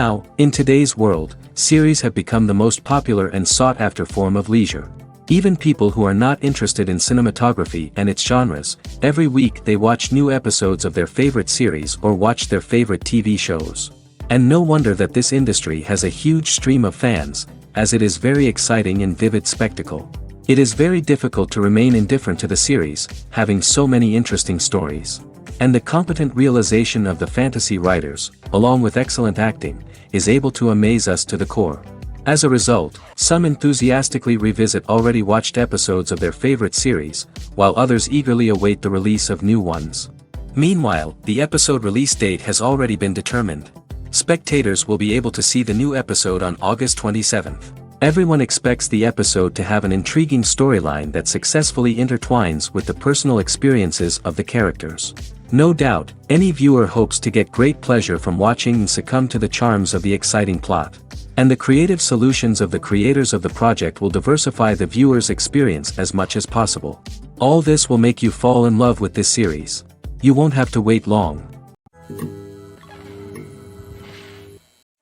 Now, in today's world, series have become the most popular and sought-after form of leisure. Even people who are not interested in cinematography and its genres, every week they watch new episodes of their favorite series or watch their favorite TV shows. And no wonder that this industry has a huge stream of fans, as it is very exciting and vivid spectacle. It is very difficult to remain indifferent to the series, having so many interesting stories. And the competent realization of the fantasy writers, along with excellent acting, is able to amaze us to the core. As a result, some enthusiastically revisit already watched episodes of their favorite series, while others eagerly await the release of new ones. Meanwhile, the episode release date has already been determined. Spectators will be able to see the new episode on August 27th. Everyone expects the episode to have an intriguing storyline that successfully intertwines with the personal experiences of the characters. No doubt, any viewer hopes to get great pleasure from watching and succumb to the charms of the exciting plot. And the creative solutions of the creators of the project will diversify the viewer's experience as much as possible. All this will make you fall in love with this series. You won't have to wait long.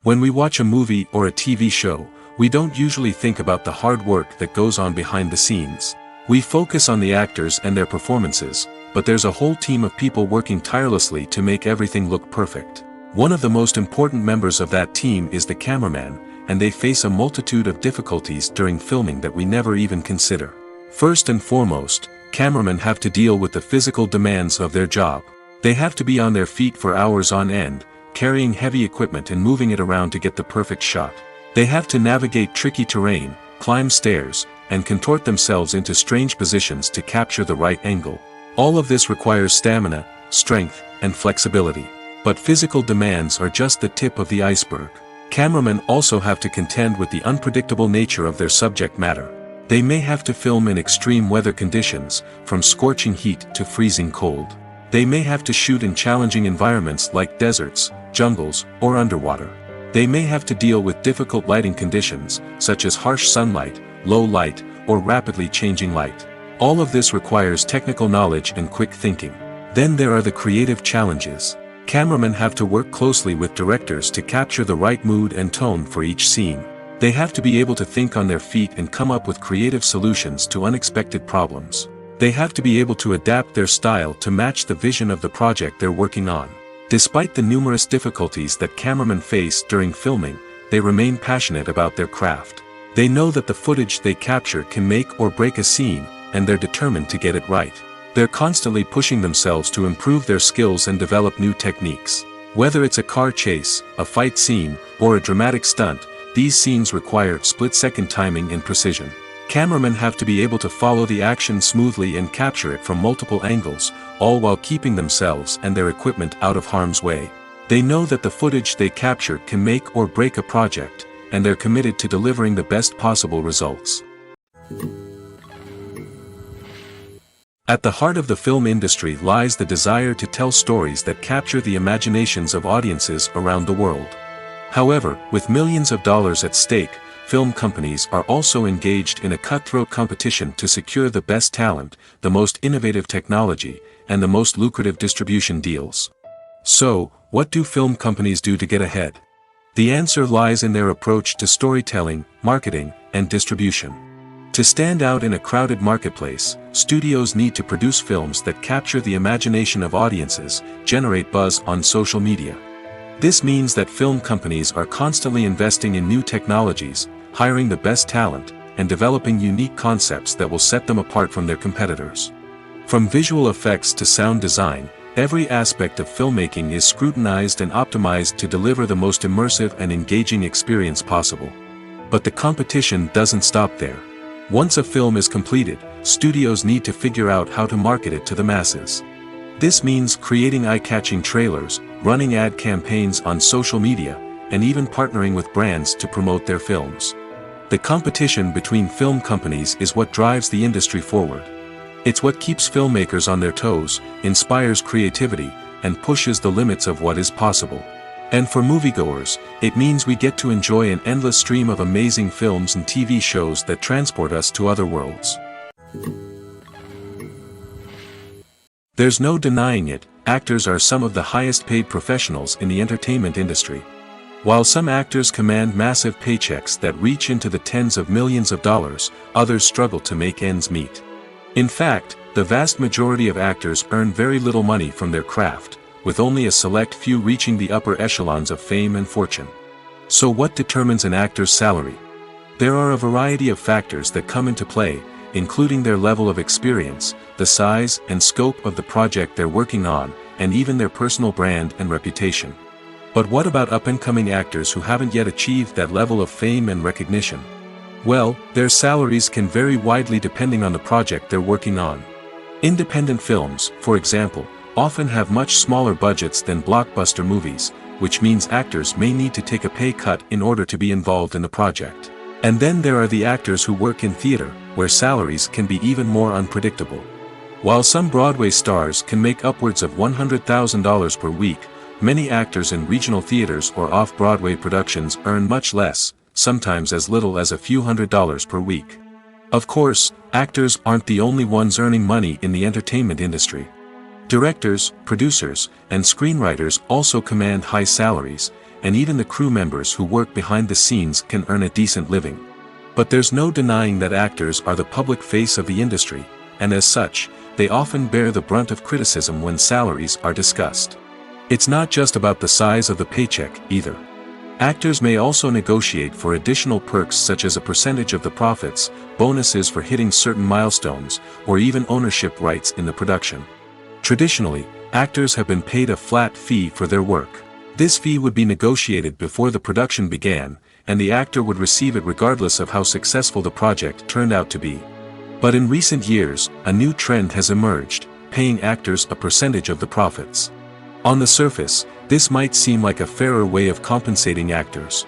When we watch a movie or a TV show, we don't usually think about the hard work that goes on behind the scenes. We focus on the actors and their performances, but there's a whole team of people working tirelessly to make everything look perfect. One of the most important members of that team is the cameraman, and they face a multitude of difficulties during filming that we never even consider. First and foremost, cameramen have to deal with the physical demands of their job. They have to be on their feet for hours on end, carrying heavy equipment and moving it around to get the perfect shot. They have to navigate tricky terrain, climb stairs, and contort themselves into strange positions to capture the right angle. All of this requires stamina, strength, and flexibility. But physical demands are just the tip of the iceberg. Cameramen also have to contend with the unpredictable nature of their subject matter. They may have to film in extreme weather conditions, from scorching heat to freezing cold. They may have to shoot in challenging environments like deserts, jungles, or underwater. They may have to deal with difficult lighting conditions, such as harsh sunlight, low light, or rapidly changing light. All of this requires technical knowledge and quick thinking. Then there are the creative challenges. Cameramen have to work closely with directors to capture the right mood and tone for each scene. They have to be able to think on their feet and come up with creative solutions to unexpected problems. They have to be able to adapt their style to match the vision of the project they're working on. Despite the numerous difficulties that cameramen face during filming, they remain passionate about their craft. They know that the footage they capture can make or break a scene, and they're determined to get it right. They're constantly pushing themselves to improve their skills and develop new techniques. Whether it's a car chase, a fight scene, or a dramatic stunt, these scenes require split-second timing and precision. Cameramen have to be able to follow the action smoothly and capture it from multiple angles, all while keeping themselves and their equipment out of harm's way. They know that the footage they capture can make or break a project, and they're committed to delivering the best possible results. At the heart of the film industry lies the desire to tell stories that capture the imaginations of audiences around the world. However, with millions of dollars at stake, film companies are also engaged in a cutthroat competition to secure the best talent, the most innovative technology, and the most lucrative distribution deals. So, what do film companies do to get ahead? The answer lies in their approach to storytelling, marketing, and distribution. To stand out in a crowded marketplace, studios need to produce films that capture the imagination of audiences, generate buzz on social media. This means that film companies are constantly investing in new technologies, hiring the best talent, and developing unique concepts that will set them apart from their competitors. From visual effects to sound design, every aspect of filmmaking is scrutinized and optimized to deliver the most immersive and engaging experience possible. But the competition doesn't stop there. Once a film is completed, studios need to figure out how to market it to the masses. This means creating eye-catching trailers, running ad campaigns on social media, and even partnering with brands to promote their films. The competition between film companies is what drives the industry forward. It's what keeps filmmakers on their toes, inspires creativity, and pushes the limits of what is possible. And for moviegoers, it means we get to enjoy an endless stream of amazing films and TV shows that transport us to other worlds. There's no denying it, actors are some of the highest paid professionals in the entertainment industry. While some actors command massive paychecks that reach into the tens of millions of dollars, others struggle to make ends meet. In fact, the vast majority of actors earn very little money from their craft, with only a select few reaching the upper echelons of fame and fortune. So what determines an actor's salary? There are a variety of factors that come into play, including their level of experience, the size and scope of the project they're working on, and even their personal brand and reputation. But what about up-and-coming actors who haven't yet achieved that level of fame and recognition? Well, their salaries can vary widely depending on the project they're working on. Independent films, for example, often have much smaller budgets than blockbuster movies, which means actors may need to take a pay cut in order to be involved in the project. And then there are the actors who work in theater, where salaries can be even more unpredictable. While some Broadway stars can make upwards of $100,000 per week, many actors in regional theaters or off-Broadway productions earn much less, sometimes as little as a few $100s per week. Of course, actors aren't the only ones earning money in the entertainment industry. Directors, producers, and screenwriters also command high salaries, and even the crew members who work behind the scenes can earn a decent living. But there's no denying that actors are the public face of the industry, and as such, they often bear the brunt of criticism when salaries are discussed. It's not just about the size of the paycheck, either. Actors may also negotiate for additional perks such as a percentage of the profits, bonuses for hitting certain milestones, or even ownership rights in the production. Traditionally, actors have been paid a flat fee for their work. This fee would be negotiated before the production began, and the actor would receive it regardless of how successful the project turned out to be. But in recent years, a new trend has emerged, paying actors a percentage of the profits. On the surface, this might seem like a fairer way of compensating actors.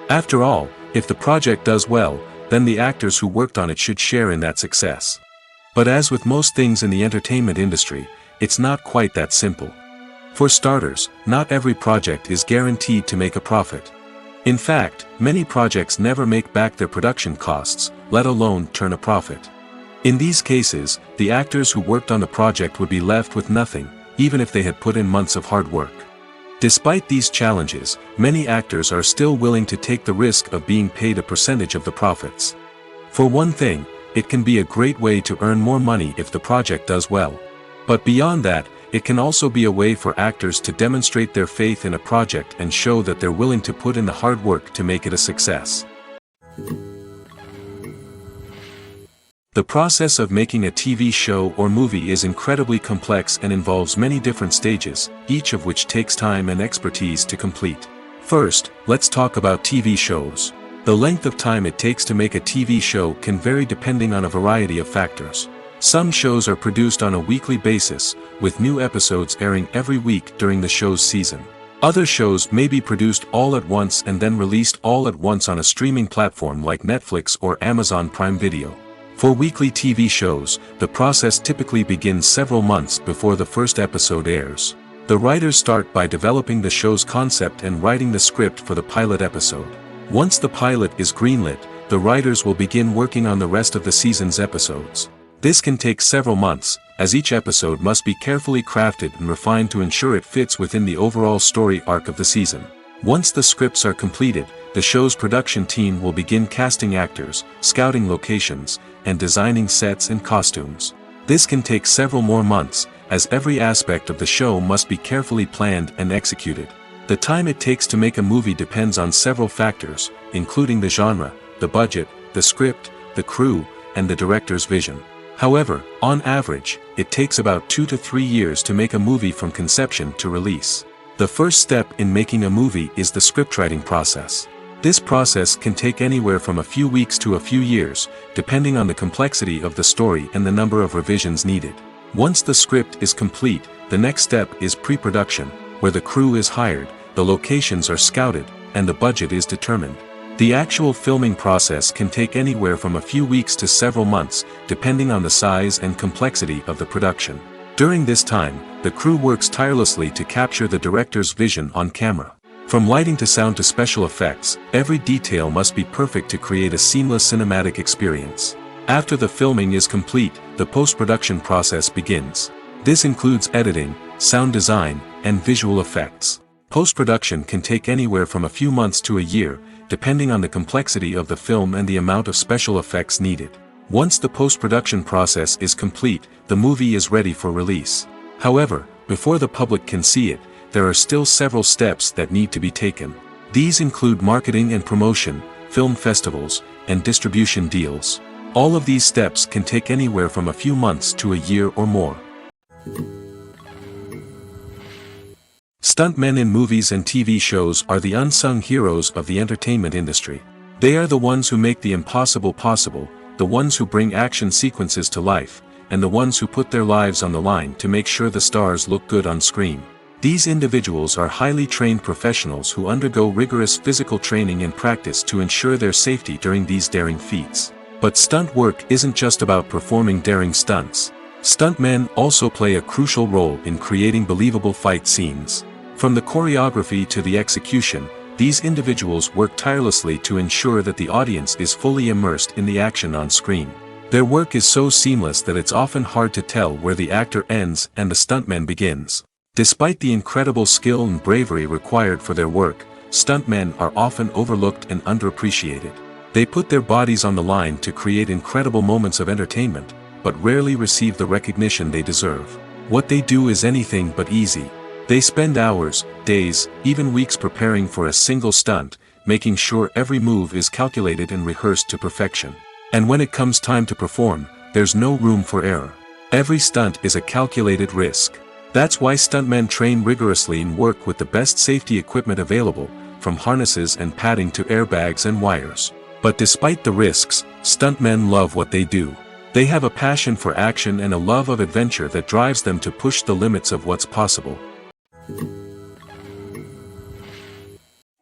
After all, if the project does well, then the actors who worked on it should share in that success. But as with most things in the entertainment industry, it's not quite that simple. For starters, not every project is guaranteed to make a profit. In fact, many projects never make back their production costs, let alone turn a profit. In these cases, the actors who worked on the project would be left with nothing, even if they had put in months of hard work. Despite these challenges, many actors are still willing to take the risk of being paid a percentage of the profits. For one thing, it can be a great way to earn more money if the project does well. But beyond that, it can also be a way for actors to demonstrate their faith in a project and show that they're willing to put in the hard work to make it a success. The process of making a TV show or movie is incredibly complex and involves many different stages, each of which takes time and expertise to complete. First, let's talk about TV shows. The length of time it takes to make a TV show can vary depending on a variety of factors. Some shows are produced on a weekly basis, with new episodes airing every week during the show's season. Other shows may be produced all at once and then released all at once on a streaming platform like Netflix or Amazon Prime Video. For weekly TV shows, the process typically begins several months before the first episode airs. The writers start by developing the show's concept and writing the script for the pilot episode. Once the pilot is greenlit, the writers will begin working on the rest of the season's episodes. This can take several months, as each episode must be carefully crafted and refined to ensure it fits within the overall story arc of the season. Once the scripts are completed, the show's production team will begin casting actors, scouting locations, and designing sets and costumes. This can take several more months, as every aspect of the show must be carefully planned and executed. The time it takes to make a movie depends on several factors, including the genre, the budget, the script, the crew, and the director's vision. However, on average, it takes about 2 to 3 years to make a movie from conception to release. The first step in making a movie is the scriptwriting process. This process can take anywhere from a few weeks to a few years, depending on the complexity of the story and the number of revisions needed. Once the script is complete, the next step is pre-production, where the crew is hired, the locations are scouted, and the budget is determined. The actual filming process can take anywhere from a few weeks to several months, depending on the size and complexity of the production. During this time, the crew works tirelessly to capture the director's vision on camera. From lighting to sound to special effects, every detail must be perfect to create a seamless cinematic experience. After the filming is complete, the post-production process begins. This includes editing, sound design, and visual effects. Post-production can take anywhere from a few months to a year, depending on the complexity of the film and the amount of special effects needed. Once the post-production process is complete, the movie is ready for release. However, before the public can see it, there are still several steps that need to be taken. These include marketing and promotion, film festivals, and distribution deals. All of these steps can take anywhere from a few months to a year or more. Stuntmen in movies and TV shows are the unsung heroes of the entertainment industry. They are the ones who make the impossible possible, the ones who bring action sequences to life, and the ones who put their lives on the line to make sure the stars look good on screen. These individuals are highly trained professionals who undergo rigorous physical training and practice to ensure their safety during these daring feats. But stunt work isn't just about performing daring stunts. Stuntmen also play a crucial role in creating believable fight scenes. From the choreography to the execution, these individuals work tirelessly to ensure that the audience is fully immersed in the action on screen. Their work is so seamless that it's often hard to tell where the actor ends and the stuntman begins. Despite the incredible skill and bravery required for their work, stuntmen are often overlooked and underappreciated. They put their bodies on the line to create incredible moments of entertainment, but rarely receive the recognition they deserve. What they do is anything but easy. They spend hours, days, even weeks preparing for a single stunt, making sure every move is calculated and rehearsed to perfection. And when it comes time to perform, there's no room for error. Every stunt is a calculated risk. That's why stuntmen train rigorously and work with the best safety equipment available, from harnesses and padding to airbags and wires. But despite the risks, stuntmen love what they do. They have a passion for action and a love of adventure that drives them to push the limits of what's possible.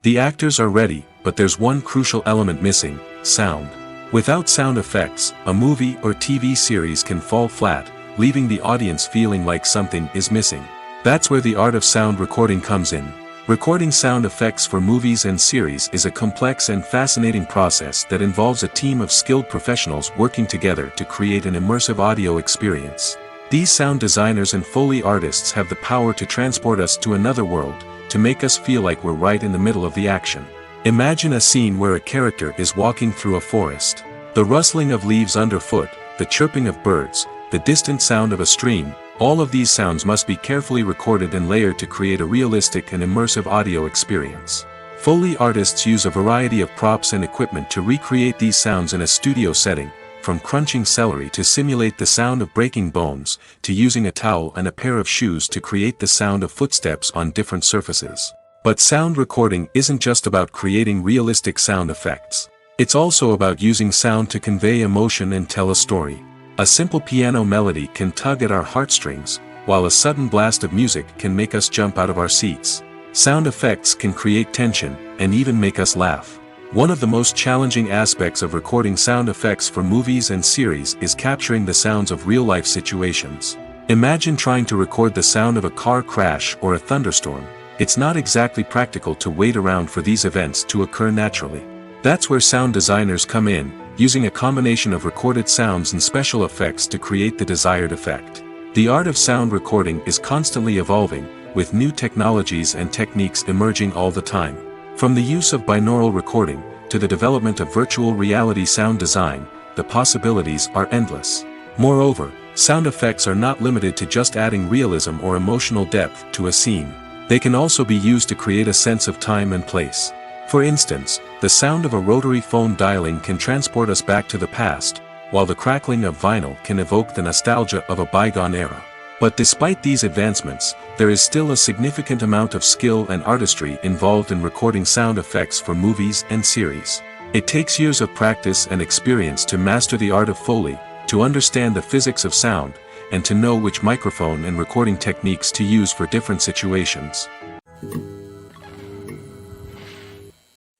The actors are ready, but there's one crucial element missing: sound. Without sound effects, a movie or TV series can fall flat, leaving the audience feeling like something is missing. That's where the art of sound recording comes in. Recording sound effects for movies and series is a complex and fascinating process that involves a team of skilled professionals working together to create an immersive audio experience. These sound designers and Foley artists have the power to transport us to another world, to make us feel like we're right in the middle of the action. Imagine a scene where a character is walking through a forest. The rustling of leaves underfoot, the chirping of birds, the distant sound of a stream, all of these sounds must be carefully recorded and layered to create a realistic and immersive audio experience. Foley artists use a variety of props and equipment to recreate these sounds in a studio setting, from crunching celery to simulate the sound of breaking bones, to using a towel and a pair of shoes to create the sound of footsteps on different surfaces. But sound recording isn't just about creating realistic sound effects. It's also about using sound to convey emotion and tell a story. A simple piano melody can tug at our heartstrings, while a sudden blast of music can make us jump out of our seats. Sound effects can create tension, and even make us laugh. One of the most challenging aspects of recording sound effects for movies and series is capturing the sounds of real-life situations. Imagine trying to record the sound of a car crash or a thunderstorm. It's not exactly practical to wait around for these events to occur naturally. That's where sound designers come in, using a combination of recorded sounds and special effects to create the desired effect. The art of sound recording is constantly evolving, with new technologies and techniques emerging all the time. From the use of binaural recording, to the development of virtual reality sound design, the possibilities are endless. Moreover, sound effects are not limited to just adding realism or emotional depth to a scene. They can also be used to create a sense of time and place. For instance, the sound of a rotary phone dialing can transport us back to the past, while the crackling of vinyl can evoke the nostalgia of a bygone era. But despite these advancements, there is still a significant amount of skill and artistry involved in recording sound effects for movies and series. It takes years of practice and experience to master the art of Foley, to understand the physics of sound, and to know which microphone and recording techniques to use for different situations.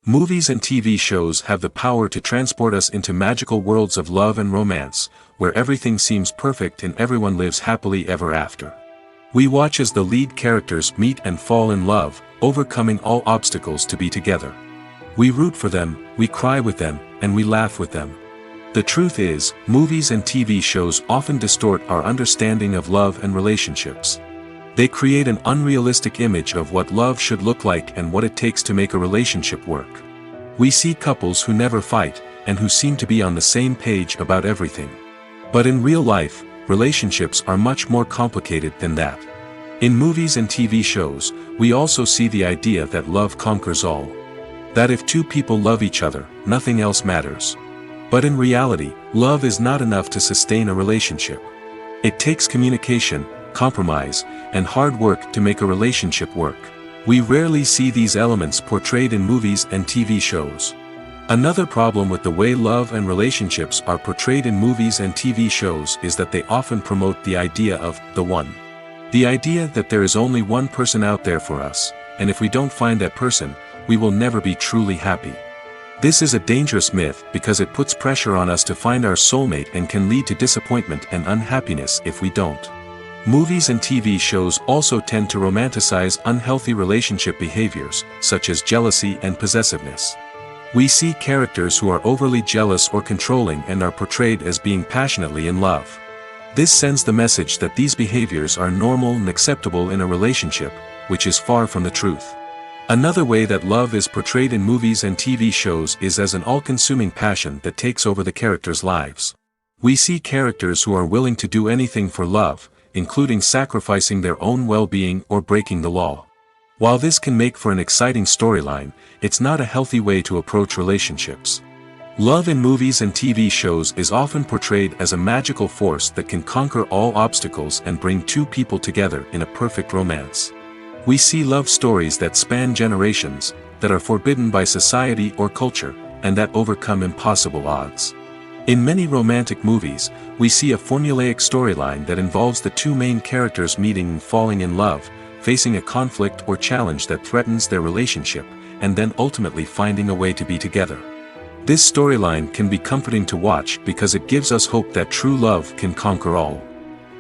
Movies and TV shows have the power to transport us into magical worlds of love and romance, where everything seems perfect and everyone lives happily ever after. We watch as the lead characters meet and fall in love, overcoming all obstacles to be together. We root for them, we cry with them, and we laugh with them. The truth is, movies and TV shows often distort our understanding of love and relationships. They create an unrealistic image of what love should look like and what it takes to make a relationship work. We see couples who never fight, and who seem to be on the same page about everything. But in real life, relationships are much more complicated than that. In movies and TV shows, we also see the idea that love conquers all. That if two people love each other, nothing else matters. But in reality, love is not enough to sustain a relationship. It takes communication, compromise, and hard work to make a relationship work. We rarely see these elements portrayed in movies and TV shows. Another problem with the way love and relationships are portrayed in movies and TV shows is that they often promote the idea of the one. The idea that there is only one person out there for us, and if we don't find that person, we will never be truly happy. This is a dangerous myth because it puts pressure on us to find our soulmate and can lead to disappointment and unhappiness if we don't. Movies and TV shows also tend to romanticize unhealthy relationship behaviors, such as jealousy and possessiveness. We see characters who are overly jealous or controlling and are portrayed as being passionately in love. This sends the message that these behaviors are normal and acceptable in a relationship, which is far from the truth. Another way that love is portrayed in movies and TV shows is as an all-consuming passion that takes over the characters' lives. We see characters who are willing to do anything for love, including sacrificing their own well-being or breaking the law. While this can make for an exciting storyline, it's not a healthy way to approach relationships. Love in movies and TV shows is often portrayed as a magical force that can conquer all obstacles and bring two people together in a perfect romance. We see love stories that span generations, that are forbidden by society or culture, and that overcome impossible odds. In many romantic movies, we see a formulaic storyline that involves the two main characters meeting and falling in love, facing a conflict or challenge that threatens their relationship, and then ultimately finding a way to be together. This storyline can be comforting to watch because it gives us hope that true love can conquer all.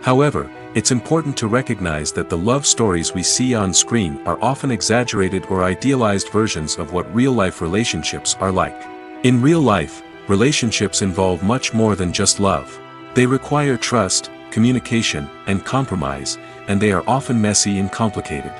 However, it's important to recognize that the love stories we see on screen are often exaggerated or idealized versions of what real-life relationships are like. In real life, relationships involve much more than just love. They require trust, communication, and compromise, and they are often messy and complicated.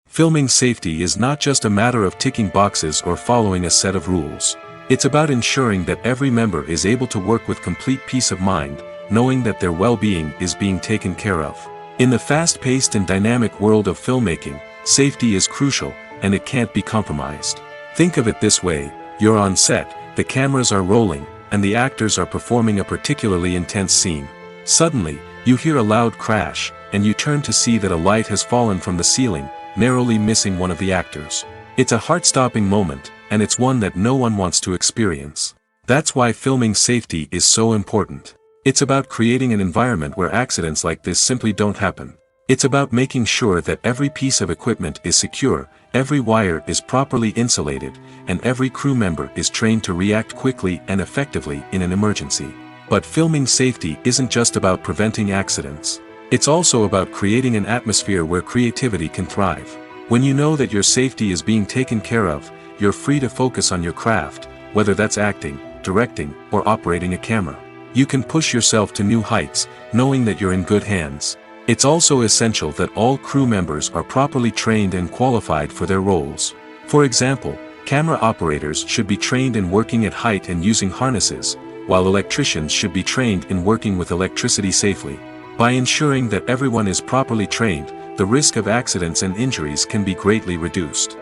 Filming safety is not just a matter of ticking boxes or following a set of rules. It's about ensuring that every member is able to work with complete peace of mind, knowing that their well-being is being taken care of. In the fast-paced and dynamic world of filmmaking, safety is crucial, and it can't be compromised. Think of it this way: you're on set, the cameras are rolling, and the actors are performing a particularly intense scene. Suddenly, you hear a loud crash, and you turn to see that a light has fallen from the ceiling, narrowly missing one of the actors. It's a heart-stopping moment, and it's one that no one wants to experience. That's why filming safety is so important. It's about creating an environment where accidents like this simply don't happen. It's about making sure that every piece of equipment is secure, every wire is properly insulated, and every crew member is trained to react quickly and effectively in an emergency. But filming safety isn't just about preventing accidents. It's also about creating an atmosphere where creativity can thrive. When you know that your safety is being taken care of, you're free to focus on your craft, whether that's acting, directing, or operating a camera. You can push yourself to new heights, knowing that you're in good hands. It's also essential that all crew members are properly trained and qualified for their roles. For example, camera operators should be trained in working at height and using harnesses, while electricians should be trained in working with electricity safely. By ensuring that everyone is properly trained, the risk of accidents and injuries can be greatly reduced.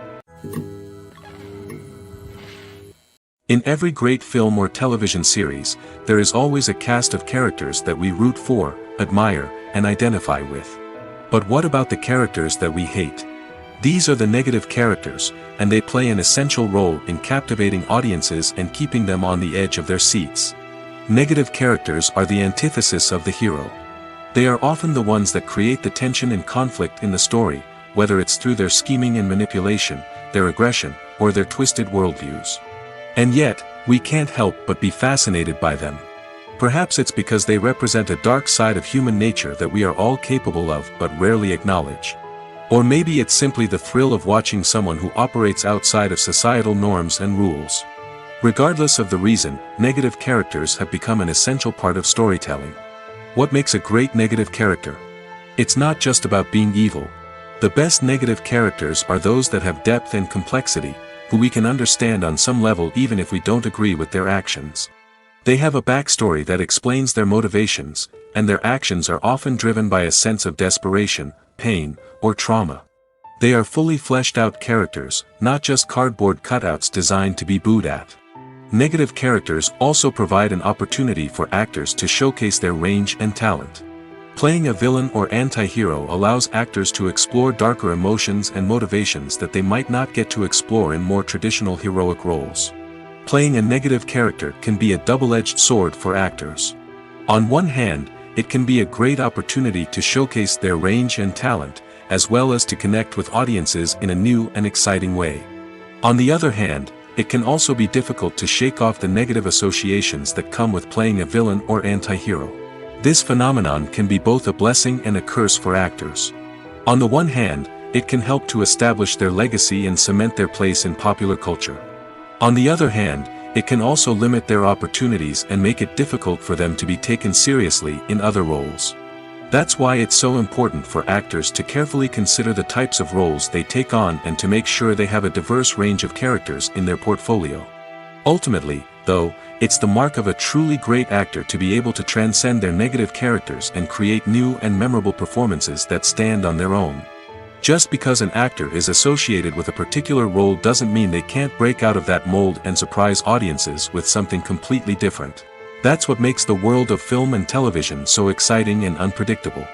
In every great film or television series, there is always a cast of characters that we root for, admire, and identify with. But what about the characters that we hate? These are the negative characters, and they play an essential role in captivating audiences and keeping them on the edge of their seats. Negative characters are the antithesis of the hero. They are often the ones that create the tension and conflict in the story, whether it's through their scheming and manipulation, their aggression, or their twisted worldviews. And yet, we can't help but be fascinated by them. Perhaps it's because they represent a dark side of human nature that we are all capable of but rarely acknowledge. Or maybe it's simply the thrill of watching someone who operates outside of societal norms and rules. Regardless of the reason, negative characters have become an essential part of storytelling. What makes a great negative character? It's not just about being evil. The best negative characters are those that have depth and complexity, who we can understand on some level even if we don't agree with their actions. They have a backstory that explains their motivations, and their actions are often driven by a sense of desperation, pain, or trauma. They are fully fleshed out characters, not just cardboard cutouts designed to be booed at. Negative characters also provide an opportunity for actors to showcase their range and talent. Playing a villain or anti-hero allows actors to explore darker emotions and motivations that they might not get to explore in more traditional heroic roles. Playing a negative character can be a double-edged sword for actors. On one hand, it can be a great opportunity to showcase their range and talent, as well as to connect with audiences in a new and exciting way. On the other hand, it can also be difficult to shake off the negative associations that come with playing a villain or anti-hero. This phenomenon can be both a blessing and a curse for actors. On the one hand, it can help to establish their legacy and cement their place in popular culture. On the other hand, it can also limit their opportunities and make it difficult for them to be taken seriously in other roles. That's why it's so important for actors to carefully consider the types of roles they take on and to make sure they have a diverse range of characters in their portfolio. Ultimately, though, it's the mark of a truly great actor to be able to transcend their negative characters and create new and memorable performances that stand on their own. Just because an actor is associated with a particular role doesn't mean they can't break out of that mold and surprise audiences with something completely different. That's what makes the world of film and television so exciting and unpredictable.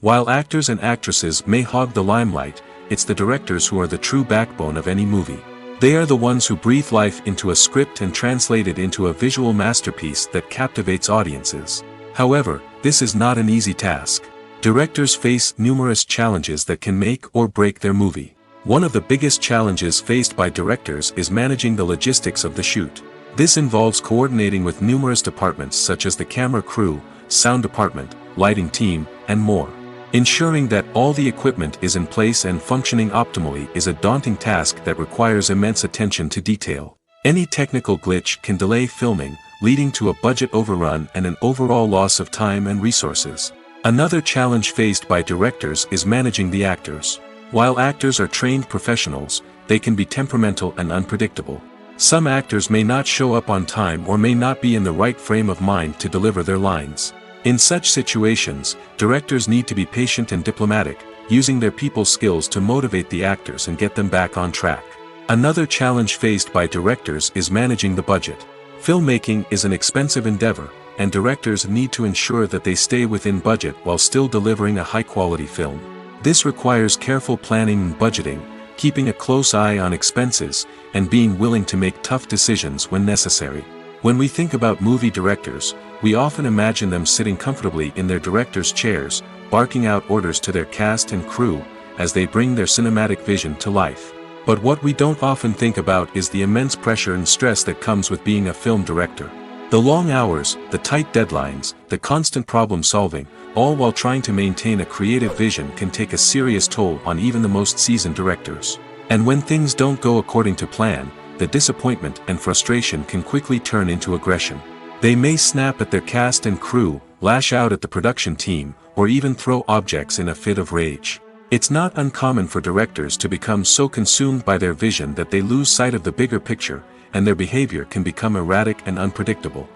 While actors and actresses may hog the limelight, it's the directors who are the true backbone of any movie. They are the ones who breathe life into a script and translate it into a visual masterpiece that captivates audiences. However, this is not an easy task. Directors face numerous challenges that can make or break their movie. One of the biggest challenges faced by directors is managing the logistics of the shoot. This involves coordinating with numerous departments such as the camera crew, sound department, lighting team, and more. Ensuring that all the equipment is in place and functioning optimally is a daunting task that requires immense attention to detail. Any technical glitch can delay filming, leading to a budget overrun and an overall loss of time and resources. Another challenge faced by directors is managing the actors. While actors are trained professionals, they can be temperamental and unpredictable. Some actors may not show up on time or may not be in the right frame of mind to deliver their lines. In such situations, directors need to be patient and diplomatic, using their people skills to motivate the actors and get them back on track. Another challenge faced by directors is managing the budget. Filmmaking is an expensive endeavor, and directors need to ensure that they stay within budget while still delivering a high-quality film. This requires careful planning and budgeting, keeping a close eye on expenses, and being willing to make tough decisions when necessary. When we think about movie directors, we often imagine them sitting comfortably in their director's chairs, barking out orders to their cast and crew, as they bring their cinematic vision to life. But what we don't often think about is the immense pressure and stress that comes with being a film director. The long hours, the tight deadlines, the constant problem solving, all while trying to maintain a creative vision can take a serious toll on even the most seasoned directors. And when things don't go according to plan, the disappointment and frustration can quickly turn into aggression. They may snap at their cast and crew, lash out at the production team, or even throw objects in a fit of rage. It's not uncommon for directors to become so consumed by their vision that they lose sight of the bigger picture, and their behavior can become erratic and unpredictable.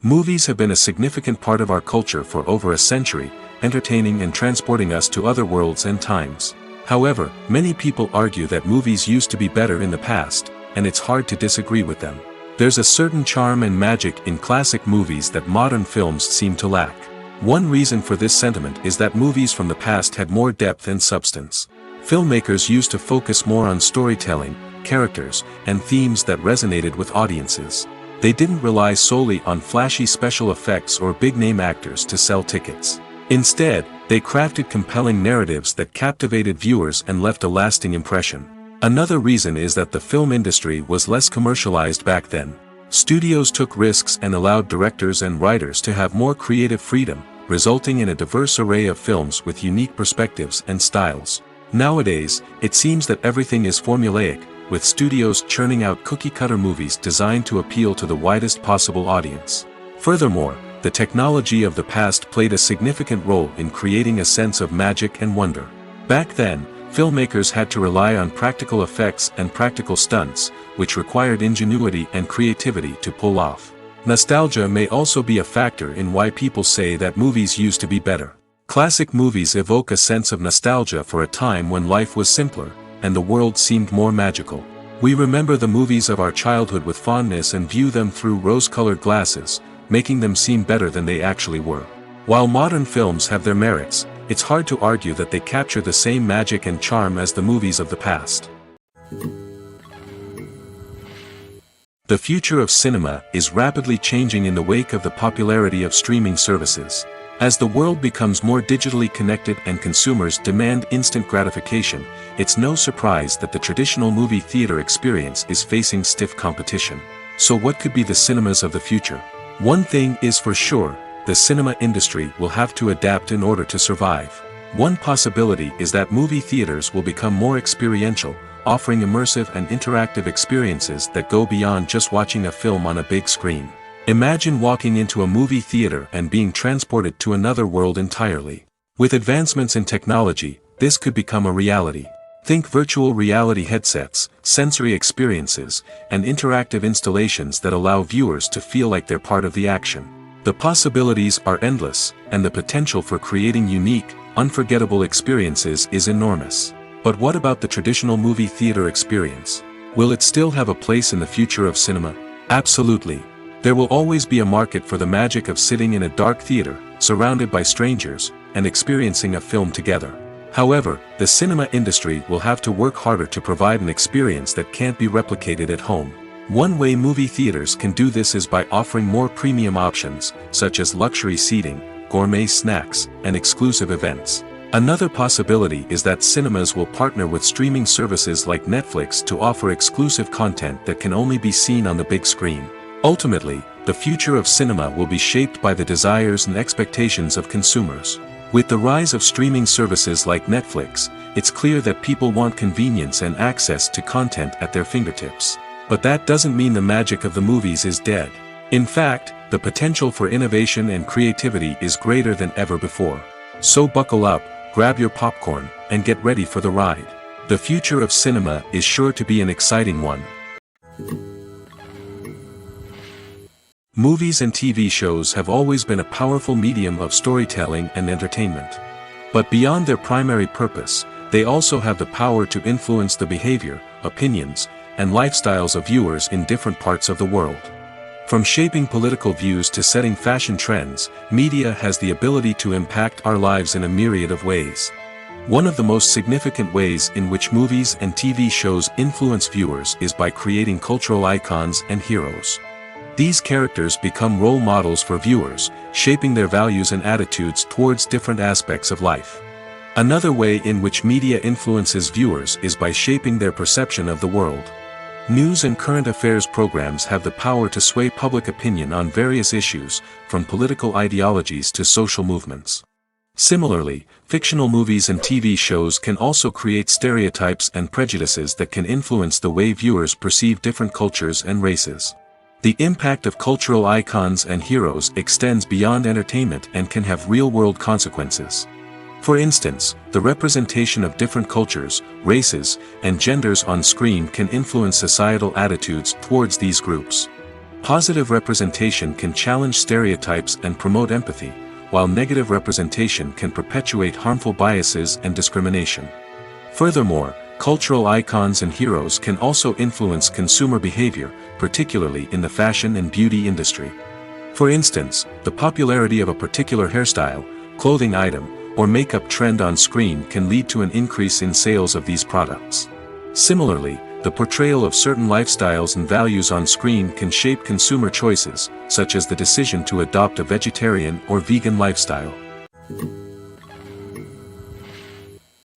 Movies have been a significant part of our culture for over a century, entertaining and transporting us to other worlds and times. However, many people argue that movies used to be better in the past, and it's hard to disagree with them. There's a certain charm and magic in classic movies that modern films seem to lack. One reason for this sentiment is that movies from the past had more depth and substance. Filmmakers used to focus more on storytelling, characters, and themes that resonated with audiences. They didn't rely solely on flashy special effects or big-name actors to sell tickets. Instead, they crafted compelling narratives that captivated viewers and left a lasting impression. Another reason is that the film industry was less commercialized back then. Studios took risks and allowed directors and writers to have more creative freedom, resulting in a diverse array of films with unique perspectives and styles. Nowadays, it seems that everything is formulaic, with studios churning out cookie-cutter movies designed to appeal to the widest possible audience. Furthermore, the technology of the past played a significant role in creating a sense of magic and wonder. Back then, filmmakers had to rely on practical effects and practical stunts, which required ingenuity and creativity to pull off. Nostalgia may also be a factor in why people say that movies used to be better. Classic movies evoke a sense of nostalgia for a time when life was simpler, and the world seemed more magical. We remember the movies of our childhood with fondness and view them through rose-colored glasses, making them seem better than they actually were. While modern films have their merits, it's hard to argue that they capture the same magic and charm as the movies of the past. The future of cinema is rapidly changing in the wake of the popularity of streaming services. As the world becomes more digitally connected and consumers demand instant gratification, it's no surprise that the traditional movie theater experience is facing stiff competition. So what could be the cinemas of the future? One thing is for sure, the cinema industry will have to adapt in order to survive. One possibility is that movie theaters will become more experiential, offering immersive and interactive experiences that go beyond just watching a film on a big screen. Imagine walking into a movie theater and being transported to another world entirely. With advancements in technology, this could become a reality. Think virtual reality headsets, sensory experiences, and interactive installations that allow viewers to feel like they're part of the action. The possibilities are endless, and the potential for creating unique, unforgettable experiences is enormous. But what about the traditional movie theater experience? Will it still have a place in the future of cinema? Absolutely. There will always be a market for the magic of sitting in a dark theater, surrounded by strangers, and experiencing a film together. However, the cinema industry will have to work harder to provide an experience that can't be replicated at home. One way movie theaters can do this is by offering more premium options, such as luxury seating, gourmet snacks, and exclusive events. Another possibility is that cinemas will partner with streaming services like Netflix to offer exclusive content that can only be seen on the big screen. Ultimately, the future of cinema will be shaped by the desires and expectations of consumers. With the rise of streaming services like Netflix, it's clear that people want convenience and access to content at their fingertips. But that doesn't mean the magic of the movies is dead. In fact, the potential for innovation and creativity is greater than ever before. So buckle up, grab your popcorn, and get ready for the ride. The future of cinema is sure to be an exciting one. Movies and TV shows have always been a powerful medium of storytelling and entertainment. But beyond their primary purpose, they also have the power to influence the behavior, opinions, and lifestyles of viewers in different parts of the world. From shaping political views to setting fashion trends, media has the ability to impact our lives in a myriad of ways. One of the most significant ways in which movies and TV shows influence viewers is by creating cultural icons and heroes. These characters become role models for viewers, shaping their values and attitudes towards different aspects of life. Another way in which media influences viewers is by shaping their perception of the world. News and current affairs programs have the power to sway public opinion on various issues, from political ideologies to social movements. Similarly, fictional movies and TV shows can also create stereotypes and prejudices that can influence the way viewers perceive different cultures and races. The impact of cultural icons and heroes extends beyond entertainment and can have real-world consequences. For instance, the representation of different cultures, races, and genders on screen can influence societal attitudes towards these groups. Positive representation can challenge stereotypes and promote empathy, while negative representation can perpetuate harmful biases and discrimination. Furthermore, cultural icons and heroes can also influence consumer behavior, particularly in the fashion and beauty industry. For instance, the popularity of a particular hairstyle, clothing item, or makeup trend on screen can lead to an increase in sales of these products. Similarly, the portrayal of certain lifestyles and values on screen can shape consumer choices, such as the decision to adopt a vegetarian or vegan lifestyle.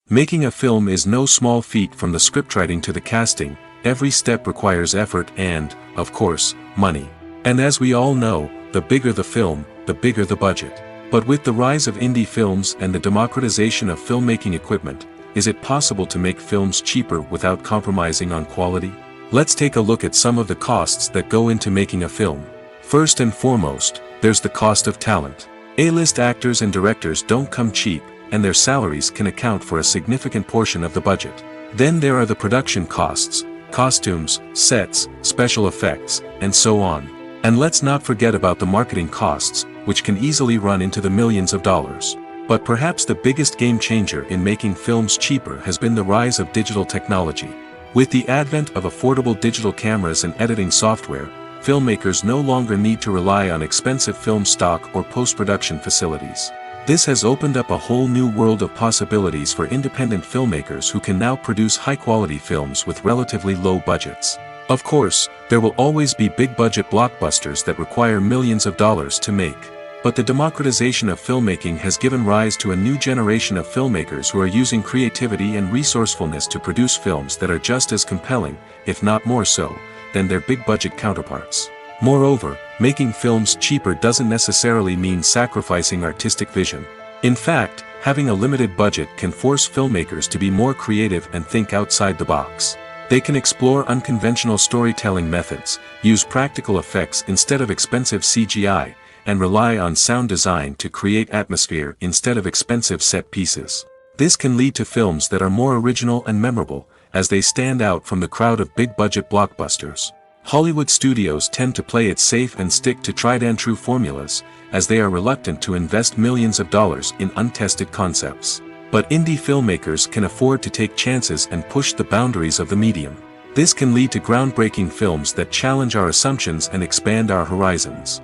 Making a film is no small feat. From the scriptwriting to the casting, every step requires effort and, of course, money. And as we all know, the bigger the film, the bigger the budget. But with the rise of indie films and the democratization of filmmaking equipment, is it possible to make films cheaper without compromising on quality? Let's take a look at some of the costs that go into making a film. First and foremost, there's the cost of talent. A-list actors and directors don't come cheap, and their salaries can account for a significant portion of the budget. Then there are the production costs, costumes, sets, special effects, and so on. And let's not forget about the marketing costs, which can easily run into the millions of dollars. But perhaps the biggest game changer in making films cheaper has been the rise of digital technology. With the advent of affordable digital cameras and editing software, filmmakers no longer need to rely on expensive film stock or post-production facilities. This has opened up a whole new world of possibilities for independent filmmakers who can now produce high-quality films with relatively low budgets. Of course, there will always be big-budget blockbusters that require millions of dollars to make. But the democratization of filmmaking has given rise to a new generation of filmmakers who are using creativity and resourcefulness to produce films that are just as compelling, if not more so, than their big-budget counterparts. Moreover, making films cheaper doesn't necessarily mean sacrificing artistic vision. In fact, having a limited budget can force filmmakers to be more creative and think outside the box. They can explore unconventional storytelling methods, use practical effects instead of expensive CGI, and rely on sound design to create atmosphere instead of expensive set pieces. This can lead to films that are more original and memorable, as they stand out from the crowd of big-budget blockbusters. Hollywood studios tend to play it safe and stick to tried-and-true formulas, as they are reluctant to invest millions of dollars in untested concepts. But indie filmmakers can afford to take chances and push the boundaries of the medium. This can lead to groundbreaking films that challenge our assumptions and expand our horizons.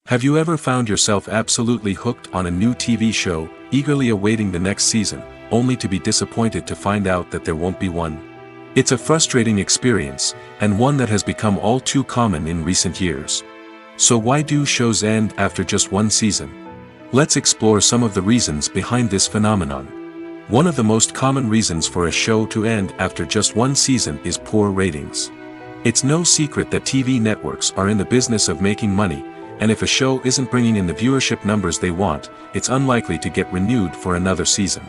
Have you ever found yourself absolutely hooked on a new TV show, eagerly awaiting the next season, only to be disappointed to find out that there won't be one? It's a frustrating experience, and one that has become all too common in recent years. So why do shows end after just one season? Let's explore some of the reasons behind this phenomenon. One of the most common reasons for a show to end after just one season is poor ratings. It's no secret that TV networks are in the business of making money, and if a show isn't bringing in the viewership numbers they want, it's unlikely to get renewed for another season.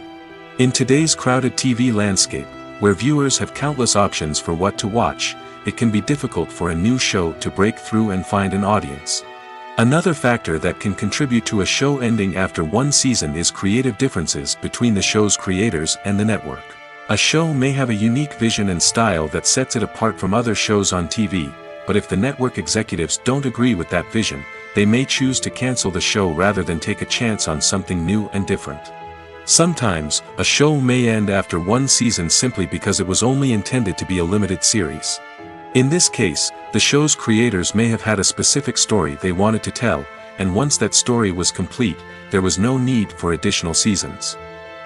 In today's crowded TV landscape, where viewers have countless options for what to watch, it can be difficult for a new show to break through and find an audience. Another factor that can contribute to a show ending after one season is creative differences between the show's creators and the network. A show may have a unique vision and style that sets it apart from other shows on TV, but if the network executives don't agree with that vision, they may choose to cancel the show rather than take a chance on something new and different. Sometimes, a show may end after one season simply because it was only intended to be a limited series. In this case, the show's creators may have had a specific story they wanted to tell, and once that story was complete, there was no need for additional seasons.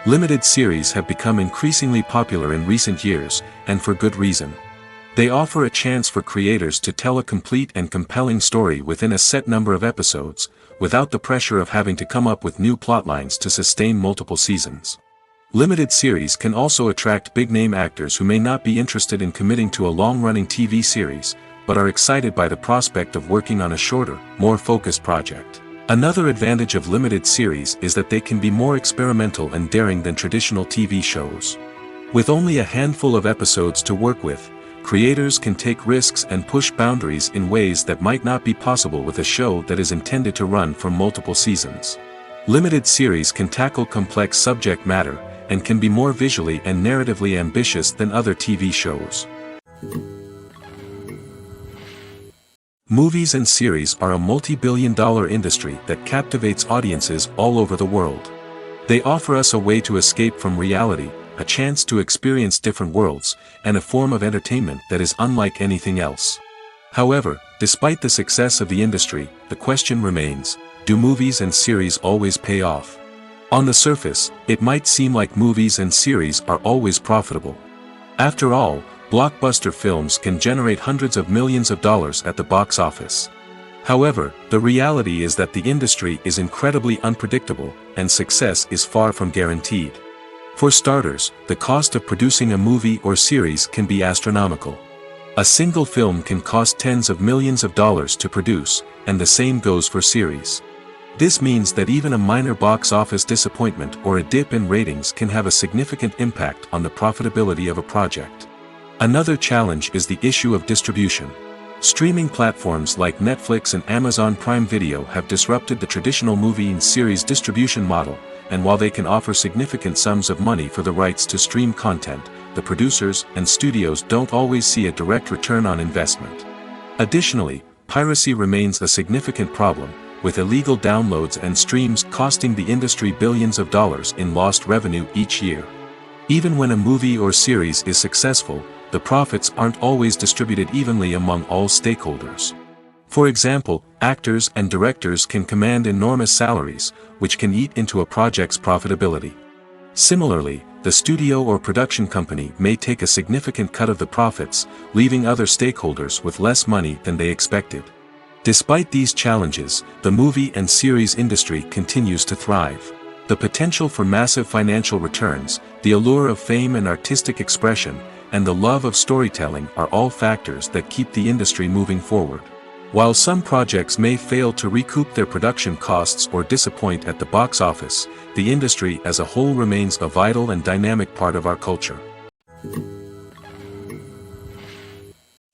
Limited series have become increasingly popular in recent years, and for good reason. They offer a chance for creators to tell a complete and compelling story within a set number of episodes, without the pressure of having to come up with new plotlines to sustain multiple seasons. Limited series can also attract big-name actors who may not be interested in committing to a long-running TV series, but are excited by the prospect of working on a shorter, more focused project. Another advantage of limited series is that they can be more experimental and daring than traditional TV shows. With only a handful of episodes to work with, creators can take risks and push boundaries in ways that might not be possible with a show that is intended to run for multiple seasons. Limited series can tackle complex subject matter, and can be more visually and narratively ambitious than other TV shows. Movies and series are a multi-billion-dollar industry that captivates audiences all over the world. They offer us a way to escape from reality, a chance to experience different worlds, and a form of entertainment that is unlike anything else. However, despite the success of the industry, the question remains, do movies and series always pay off? On the surface, it might seem like movies and series are always profitable. After all, blockbuster films can generate hundreds of millions of dollars at the box office. However, the reality is that the industry is incredibly unpredictable, and success is far from guaranteed. For starters, the cost of producing a movie or series can be astronomical. A single film can cost tens of millions of dollars to produce, and the same goes for series. This means that even a minor box office disappointment or a dip in ratings can have a significant impact on the profitability of a project. Another challenge is the issue of distribution. Streaming platforms like Netflix and Amazon Prime Video have disrupted the traditional movie and series distribution model, and while they can offer significant sums of money for the rights to stream content, the producers and studios don't always see a direct return on investment. Additionally, piracy remains a significant problem, with illegal downloads and streams costing the industry billions of dollars in lost revenue each year. Even when a movie or series is successful, the profits aren't always distributed evenly among all stakeholders. For example, actors and directors can command enormous salaries, which can eat into a project's profitability. Similarly, the studio or production company may take a significant cut of the profits, leaving other stakeholders with less money than they expected. Despite these challenges, the movie and series industry continues to thrive. The potential for massive financial returns, the allure of fame and artistic expression, and the love of storytelling are all factors that keep the industry moving forward. While some projects may fail to recoup their production costs or disappoint at the box office, the industry as a whole remains a vital and dynamic part of our culture.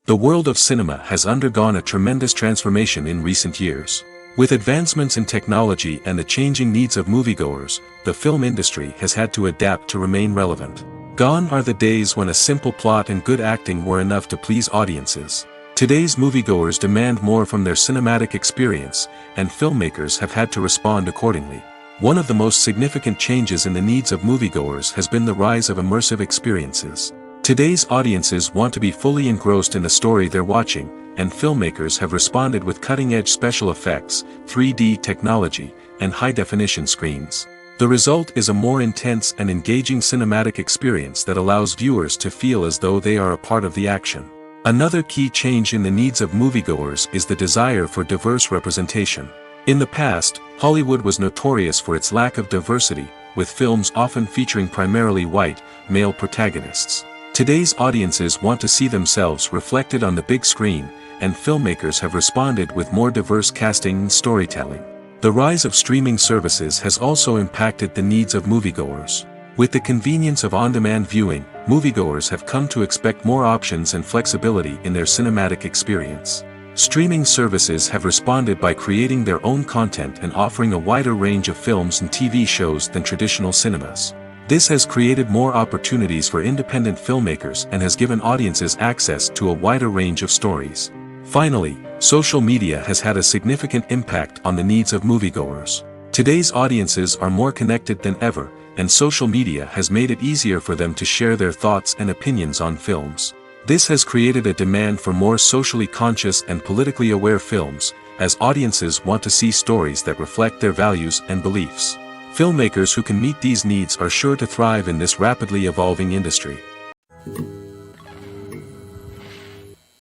The world of cinema has undergone a tremendous transformation in recent years. With advancements in technology and the changing needs of moviegoers, the film industry has had to adapt to remain relevant. Gone are the days when a simple plot and good acting were enough to please audiences. Today's moviegoers demand more from their cinematic experience, and filmmakers have had to respond accordingly. One of the most significant changes in the needs of moviegoers has been the rise of immersive experiences. Today's audiences want to be fully engrossed in the story they're watching, and filmmakers have responded with cutting-edge special effects, 3D technology, and high-definition screens. The result is a more intense and engaging cinematic experience that allows viewers to feel as though they are a part of the action. Another key change in the needs of moviegoers is the desire for diverse representation. In the past, Hollywood was notorious for its lack of diversity, with films often featuring primarily white, male protagonists. Today's audiences want to see themselves reflected on the big screen, and filmmakers have responded with more diverse casting and storytelling. The rise of streaming services has also impacted the needs of moviegoers. With the convenience of on-demand viewing, moviegoers have come to expect more options and flexibility in their cinematic experience. Streaming services have responded by creating their own content and offering a wider range of films and TV shows than traditional cinemas. This has created more opportunities for independent filmmakers and has given audiences access to a wider range of stories. Finally, social media has had a significant impact on the needs of moviegoers. Today's audiences are more connected than ever, and social media has made it easier for them to share their thoughts and opinions on films. This has created a demand for more socially conscious and politically aware films, as audiences want to see stories that reflect their values and beliefs. Filmmakers who can meet these needs are sure to thrive in this rapidly evolving industry.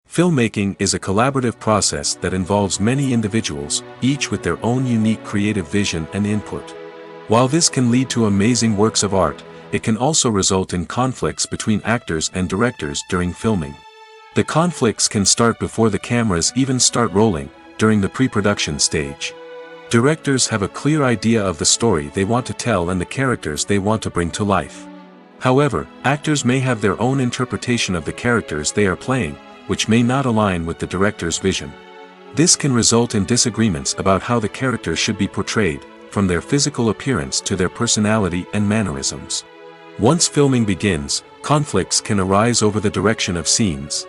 Filmmaking is a collaborative process that involves many individuals, each with their own unique creative vision and input. While this can lead to amazing works of art, it can also result in conflicts between actors and directors during filming. The conflicts can start before the cameras even start rolling, during the pre-production stage. Directors have a clear idea of the story they want to tell and the characters they want to bring to life. However, actors may have their own interpretation of the characters they are playing, which may not align with the director's vision. This can result in disagreements about how the characters should be portrayed, from their physical appearance to their personality and mannerisms. Once filming begins, conflicts can arise over the direction of scenes.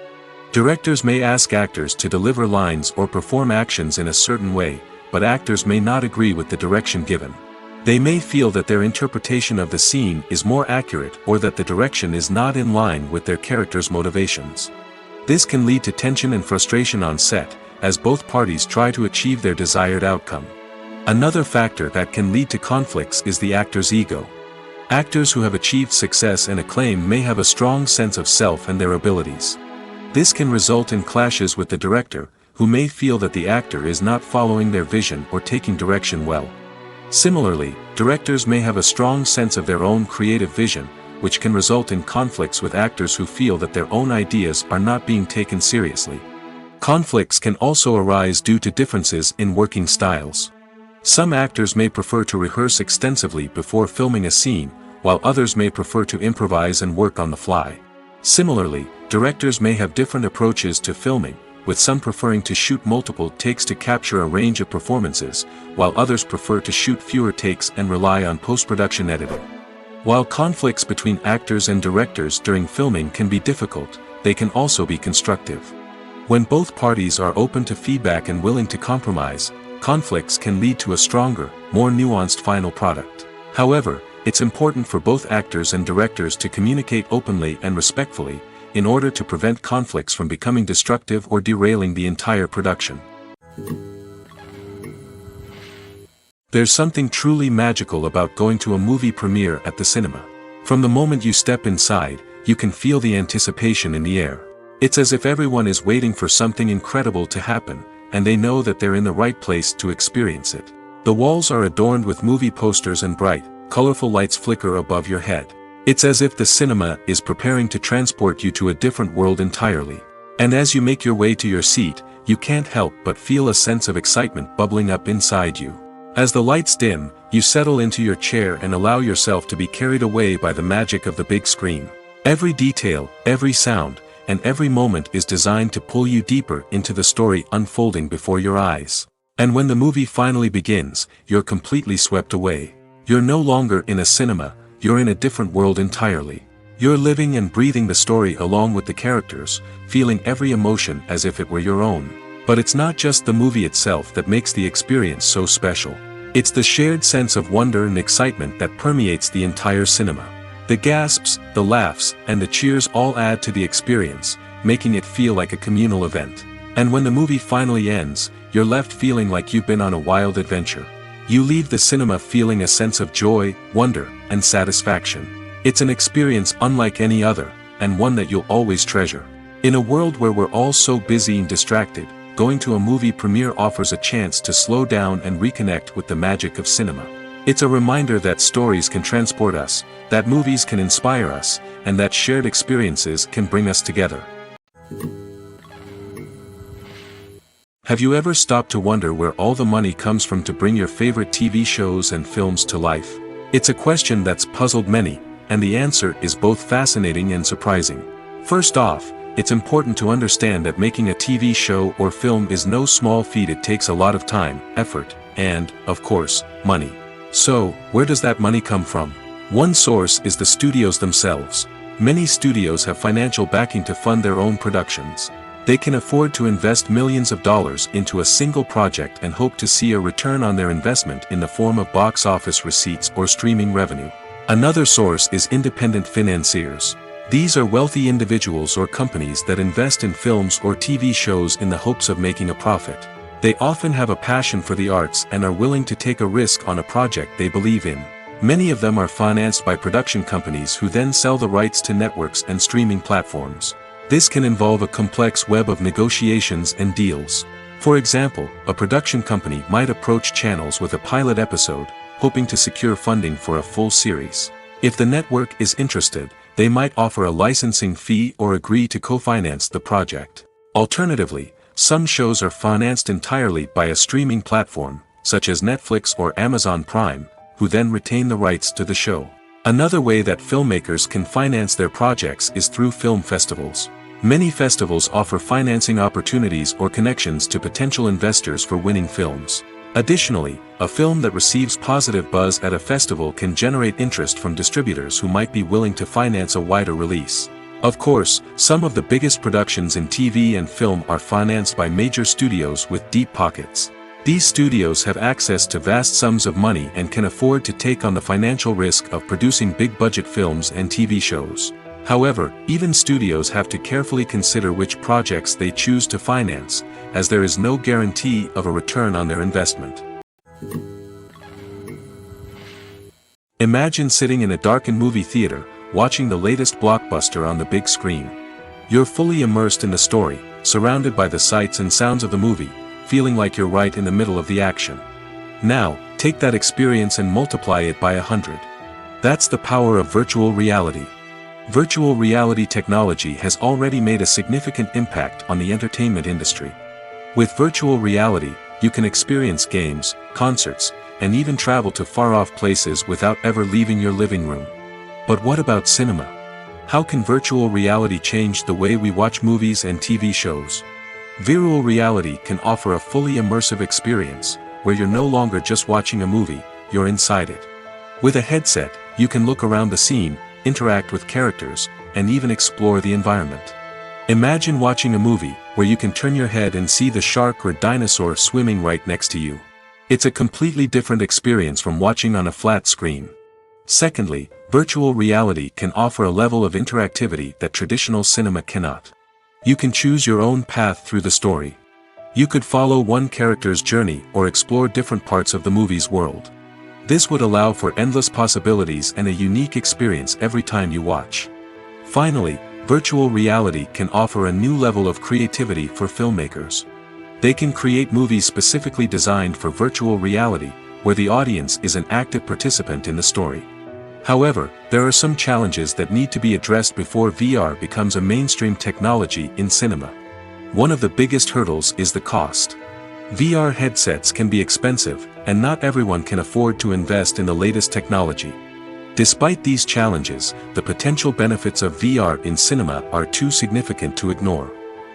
Directors may ask actors to deliver lines or perform actions in a certain way, but actors may not agree with the direction given. They may feel that their interpretation of the scene is more accurate or that the direction is not in line with their character's motivations. This can lead to tension and frustration on set, as both parties try to achieve their desired outcome. Another factor that can lead to conflicts is the actor's ego. Actors who have achieved success and acclaim may have a strong sense of self and their abilities. This can result in clashes with the director, who may feel that the actor is not following their vision or taking direction well. Similarly, directors may have a strong sense of their own creative vision, which can result in conflicts with actors who feel that their own ideas are not being taken seriously. Conflicts can also arise due to differences in working styles. Some actors may prefer to rehearse extensively before filming a scene, while others may prefer to improvise and work on the fly. Similarly, directors may have different approaches to filming, with some preferring to shoot multiple takes to capture a range of performances, while others prefer to shoot fewer takes and rely on post-production editing. While conflicts between actors and directors during filming can be difficult, they can also be constructive. When both parties are open to feedback and willing to compromise, conflicts can lead to a stronger, more nuanced final product. However, it's important for both actors and directors to communicate openly and respectfully, in order to prevent conflicts from becoming destructive or derailing the entire production. There's something truly magical about going to a movie premiere at the cinema. From the moment you step inside, you can feel the anticipation in the air. It's as if everyone is waiting for something incredible to happen, and they know that they're in the right place to experience it. The walls are adorned with movie posters and bright, colorful lights flicker above your head. It's as if the cinema is preparing to transport you to a different world entirely. And as you make your way to your seat, you can't help but feel a sense of excitement bubbling up inside you. As the lights dim, you settle into your chair and allow yourself to be carried away by the magic of the big screen. Every detail, every sound, and every moment is designed to pull you deeper into the story unfolding before your eyes. And when the movie finally begins, you're completely swept away. You're no longer in a cinema, you're in a different world entirely. You're living and breathing the story along with the characters, feeling every emotion as if it were your own. But it's not just the movie itself that makes the experience so special. It's the shared sense of wonder and excitement that permeates the entire cinema. The gasps, the laughs, and the cheers all add to the experience, making it feel like a communal event. And when the movie finally ends, you're left feeling like you've been on a wild adventure. You leave the cinema feeling a sense of joy, wonder, and satisfaction. It's an experience unlike any other, and one that you'll always treasure. In a world where we're all so busy and distracted, going to a movie premiere offers a chance to slow down and reconnect with the magic of cinema. It's a reminder that stories can transport us, that movies can inspire us, and that shared experiences can bring us together. Have you ever stopped to wonder where all the money comes from to bring your favorite TV shows and films to life? It's a question that's puzzled many, and the answer is both fascinating and surprising. First off, it's important to understand that making a TV show or film is no small feat. It takes a lot of time, effort, and, of course, money. So, where does that money come from? One source is the studios themselves. Many studios have financial backing to fund their own productions. They can afford to invest millions of dollars into a single project and hope to see a return on their investment in the form of box office receipts or streaming revenue. Another source is independent financiers. These are wealthy individuals or companies that invest in films or TV shows in the hopes of making a profit. They often have a passion for the arts and are willing to take a risk on a project they believe in. Many of them are financed by production companies who then sell the rights to networks and streaming platforms. This can involve a complex web of negotiations and deals. For example, a production company might approach channels with a pilot episode, hoping to secure funding for a full series. If the network is interested, they might offer a licensing fee or agree to co-finance the project. Alternatively, some shows are financed entirely by a streaming platform, such as Netflix or Amazon Prime, who then retain the rights to the show. Another way that filmmakers can finance their projects is through film festivals. Many festivals offer financing opportunities or connections to potential investors for winning films. Additionally, a film that receives positive buzz at a festival can generate interest from distributors who might be willing to finance a wider release. Of course, some of the biggest productions in TV and film are financed by major studios with deep pockets. These studios have access to vast sums of money and can afford to take on the financial risk of producing big-budget films and TV shows. However, even studios have to carefully consider which projects they choose to finance, as there is no guarantee of a return on their investment. Imagine sitting in a darkened movie theater, watching the latest blockbuster on the big screen. You're fully immersed in the story, surrounded by the sights and sounds of the movie, feeling like you're right in the middle of the action. Now, take that experience and multiply it by 100. That's the power of virtual reality. Virtual reality technology has already made a significant impact on the entertainment industry. With virtual reality, you can experience games, concerts, and even travel to far-off places without ever leaving your living room. But what about cinema? How can virtual reality change the way we watch movies and TV shows? Virtual reality can offer a fully immersive experience, where you're no longer just watching a movie, you're inside it. With a headset, you can look around the scene, interact with characters, and even explore the environment. Imagine watching a movie, where you can turn your head and see the shark or dinosaur swimming right next to you. It's a completely different experience from watching on a flat screen. Secondly, virtual reality can offer a level of interactivity that traditional cinema cannot. You can choose your own path through the story. You could follow one character's journey or explore different parts of the movie's world. This would allow for endless possibilities and a unique experience every time you watch. Finally, virtual reality can offer a new level of creativity for filmmakers. They can create movies specifically designed for virtual reality, where the audience is an active participant in the story. However, there are some challenges that need to be addressed before VR becomes a mainstream technology in cinema. One of the biggest hurdles is the cost. VR headsets can be expensive, and not everyone can afford to invest in the latest technology. Despite these challenges, the potential benefits of VR in cinema are too significant to ignore.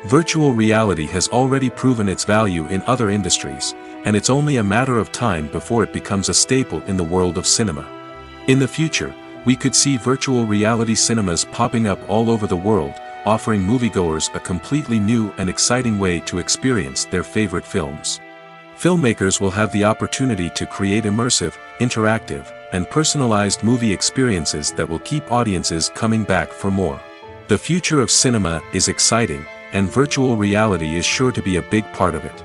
Virtual reality has already proven its value in other industries, and it's only a matter of time before it becomes a staple in the world of cinema. In the future, we could see virtual reality cinemas popping up all over the world, offering moviegoers a completely new and exciting way to experience their favorite films. Filmmakers will have the opportunity to create immersive, interactive, and personalized movie experiences that will keep audiences coming back for more. The future of cinema is exciting, and virtual reality is sure to be a big part of it.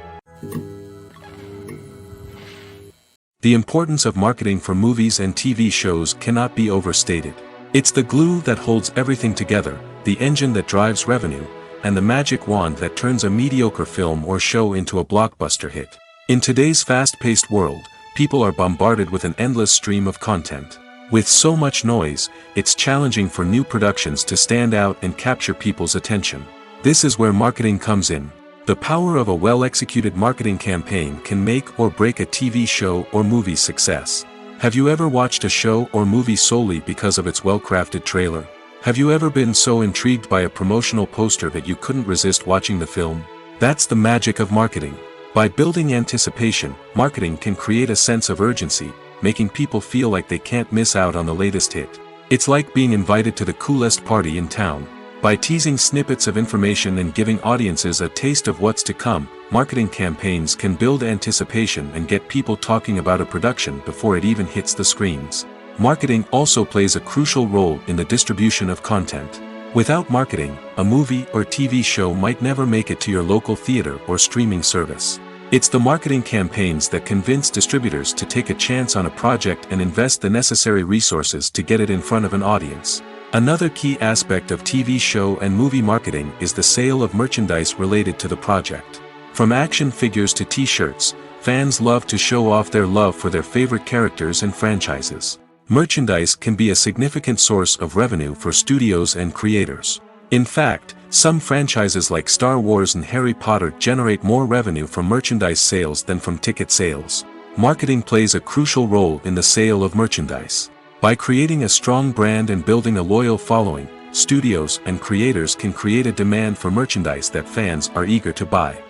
The importance of marketing for movies and TV shows cannot be overstated. It's the glue that holds everything together, the engine that drives revenue, and the magic wand that turns a mediocre film or show into a blockbuster hit. In today's fast-paced world, people are bombarded with an endless stream of content. With so much noise, it's challenging for new productions to stand out and capture people's attention. This is where marketing comes in. The power of a well-executed marketing campaign can make or break a TV show or movie's success. Have you ever watched a show or movie solely because of its well-crafted trailer? Have you ever been so intrigued by a promotional poster that you couldn't resist watching the film? That's the magic of marketing. By building anticipation, marketing can create a sense of urgency, making people feel like they can't miss out on the latest hit. It's like being invited to the coolest party in town. By teasing snippets of information and giving audiences a taste of what's to come, marketing campaigns can build anticipation and get people talking about a production before it even hits the screens. Marketing also plays a crucial role in the distribution of content. Without marketing, a movie or TV show might never make it to your local theater or streaming service. It's the marketing campaigns that convince distributors to take a chance on a project and invest the necessary resources to get it in front of an audience. Another key aspect of TV show and movie marketing is the sale of merchandise related to the project. From action figures to t-shirts, fans love to show off their love for their favorite characters and franchises. Merchandise can be a significant source of revenue for studios and creators. In fact, some franchises like Star Wars and Harry Potter generate more revenue from merchandise sales than from ticket sales. Marketing plays a crucial role in the sale of merchandise. By creating a strong brand and building a loyal following, studios and creators can create a demand for merchandise that fans are eager to buy.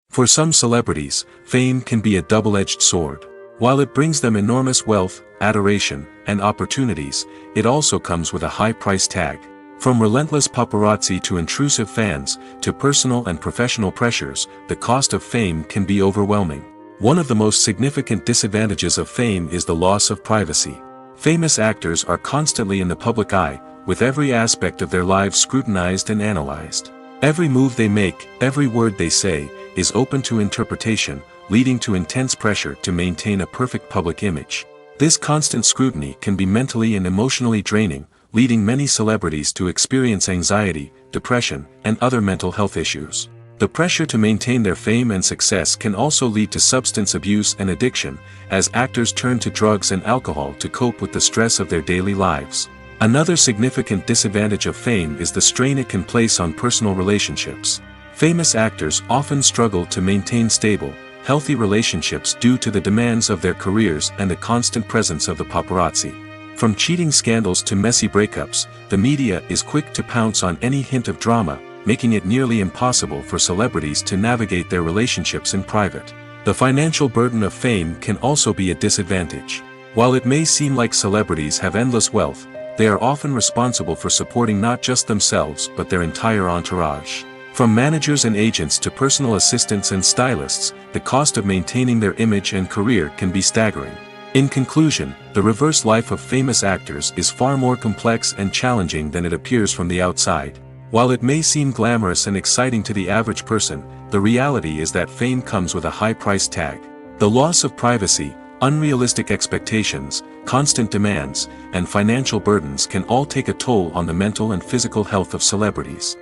For some celebrities, fame can be a double-edged sword. While it brings them enormous wealth, adoration, and opportunities, it also comes with a high price tag. From relentless paparazzi to intrusive fans, to personal and professional pressures, the cost of fame can be overwhelming. One of the most significant disadvantages of fame is the loss of privacy. Famous actors are constantly in the public eye, with every aspect of their lives scrutinized and analyzed. Every move they make, every word they say, is open to interpretation, leading to intense pressure to maintain a perfect public image. This constant scrutiny can be mentally and emotionally draining, leading many celebrities to experience anxiety, depression, and other mental health issues. The pressure to maintain their fame and success can also lead to substance abuse and addiction, as actors turn to drugs and alcohol to cope with the stress of their daily lives. Another significant disadvantage of fame is the strain it can place on personal relationships. Famous actors often struggle to maintain stable, healthy relationships due to the demands of their careers and the constant presence of the paparazzi. From cheating scandals to messy breakups, the media is quick to pounce on any hint of drama, making it nearly impossible for celebrities to navigate their relationships in private. The financial burden of fame can also be a disadvantage. While it may seem like celebrities have endless wealth, they are often responsible for supporting not just themselves but their entire entourage. From managers and agents to personal assistants and stylists, the cost of maintaining their image and career can be staggering. In conclusion, the reverse life of famous actors is far more complex and challenging than it appears from the outside. While it may seem glamorous and exciting to the average person, the reality is that fame comes with a high price tag. The loss of privacy, unrealistic expectations, constant demands, and financial burdens can all take a toll on the mental and physical health of celebrities.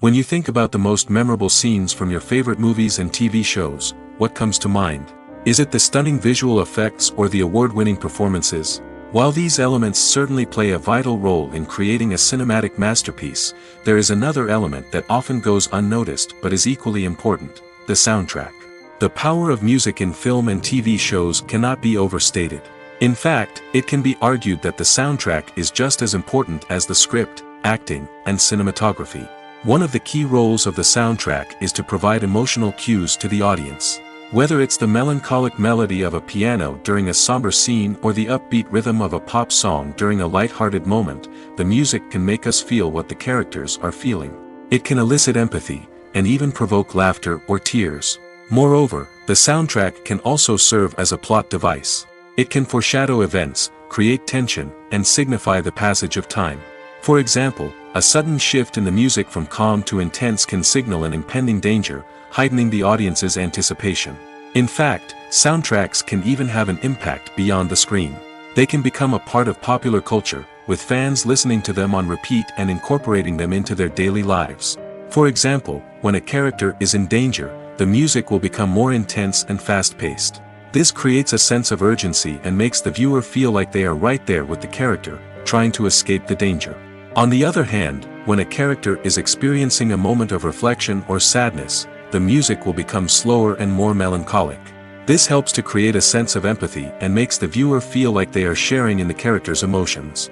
When you think about the most memorable scenes from your favorite movies and TV shows, what comes to mind? Is it the stunning visual effects or the award-winning performances? While these elements certainly play a vital role in creating a cinematic masterpiece, there is another element that often goes unnoticed but is equally important: the soundtrack. The power of music in film and TV shows cannot be overstated. In fact, it can be argued that the soundtrack is just as important as the script, acting, and cinematography. One of the key roles of the soundtrack is to provide emotional cues to the audience. Whether it's the melancholic melody of a piano during a somber scene or the upbeat rhythm of a pop song during a light-hearted moment, the music can make us feel what the characters are feeling. It can elicit empathy, and even provoke laughter or tears. Moreover, the soundtrack can also serve as a plot device. It can foreshadow events, create tension, and signify the passage of time. For example, a sudden shift in the music from calm to intense can signal an impending danger, heightening the audience's anticipation. In fact, soundtracks can even have an impact beyond the screen. They can become a part of popular culture, with fans listening to them on repeat and incorporating them into their daily lives. For example, when a character is in danger, the music will become more intense and fast-paced. This creates a sense of urgency and makes the viewer feel like they are right there with the character, trying to escape the danger. On the other hand, when a character is experiencing a moment of reflection or sadness, the music will become slower and more melancholic. This helps to create a sense of empathy and makes the viewer feel like they are sharing in the character's emotions.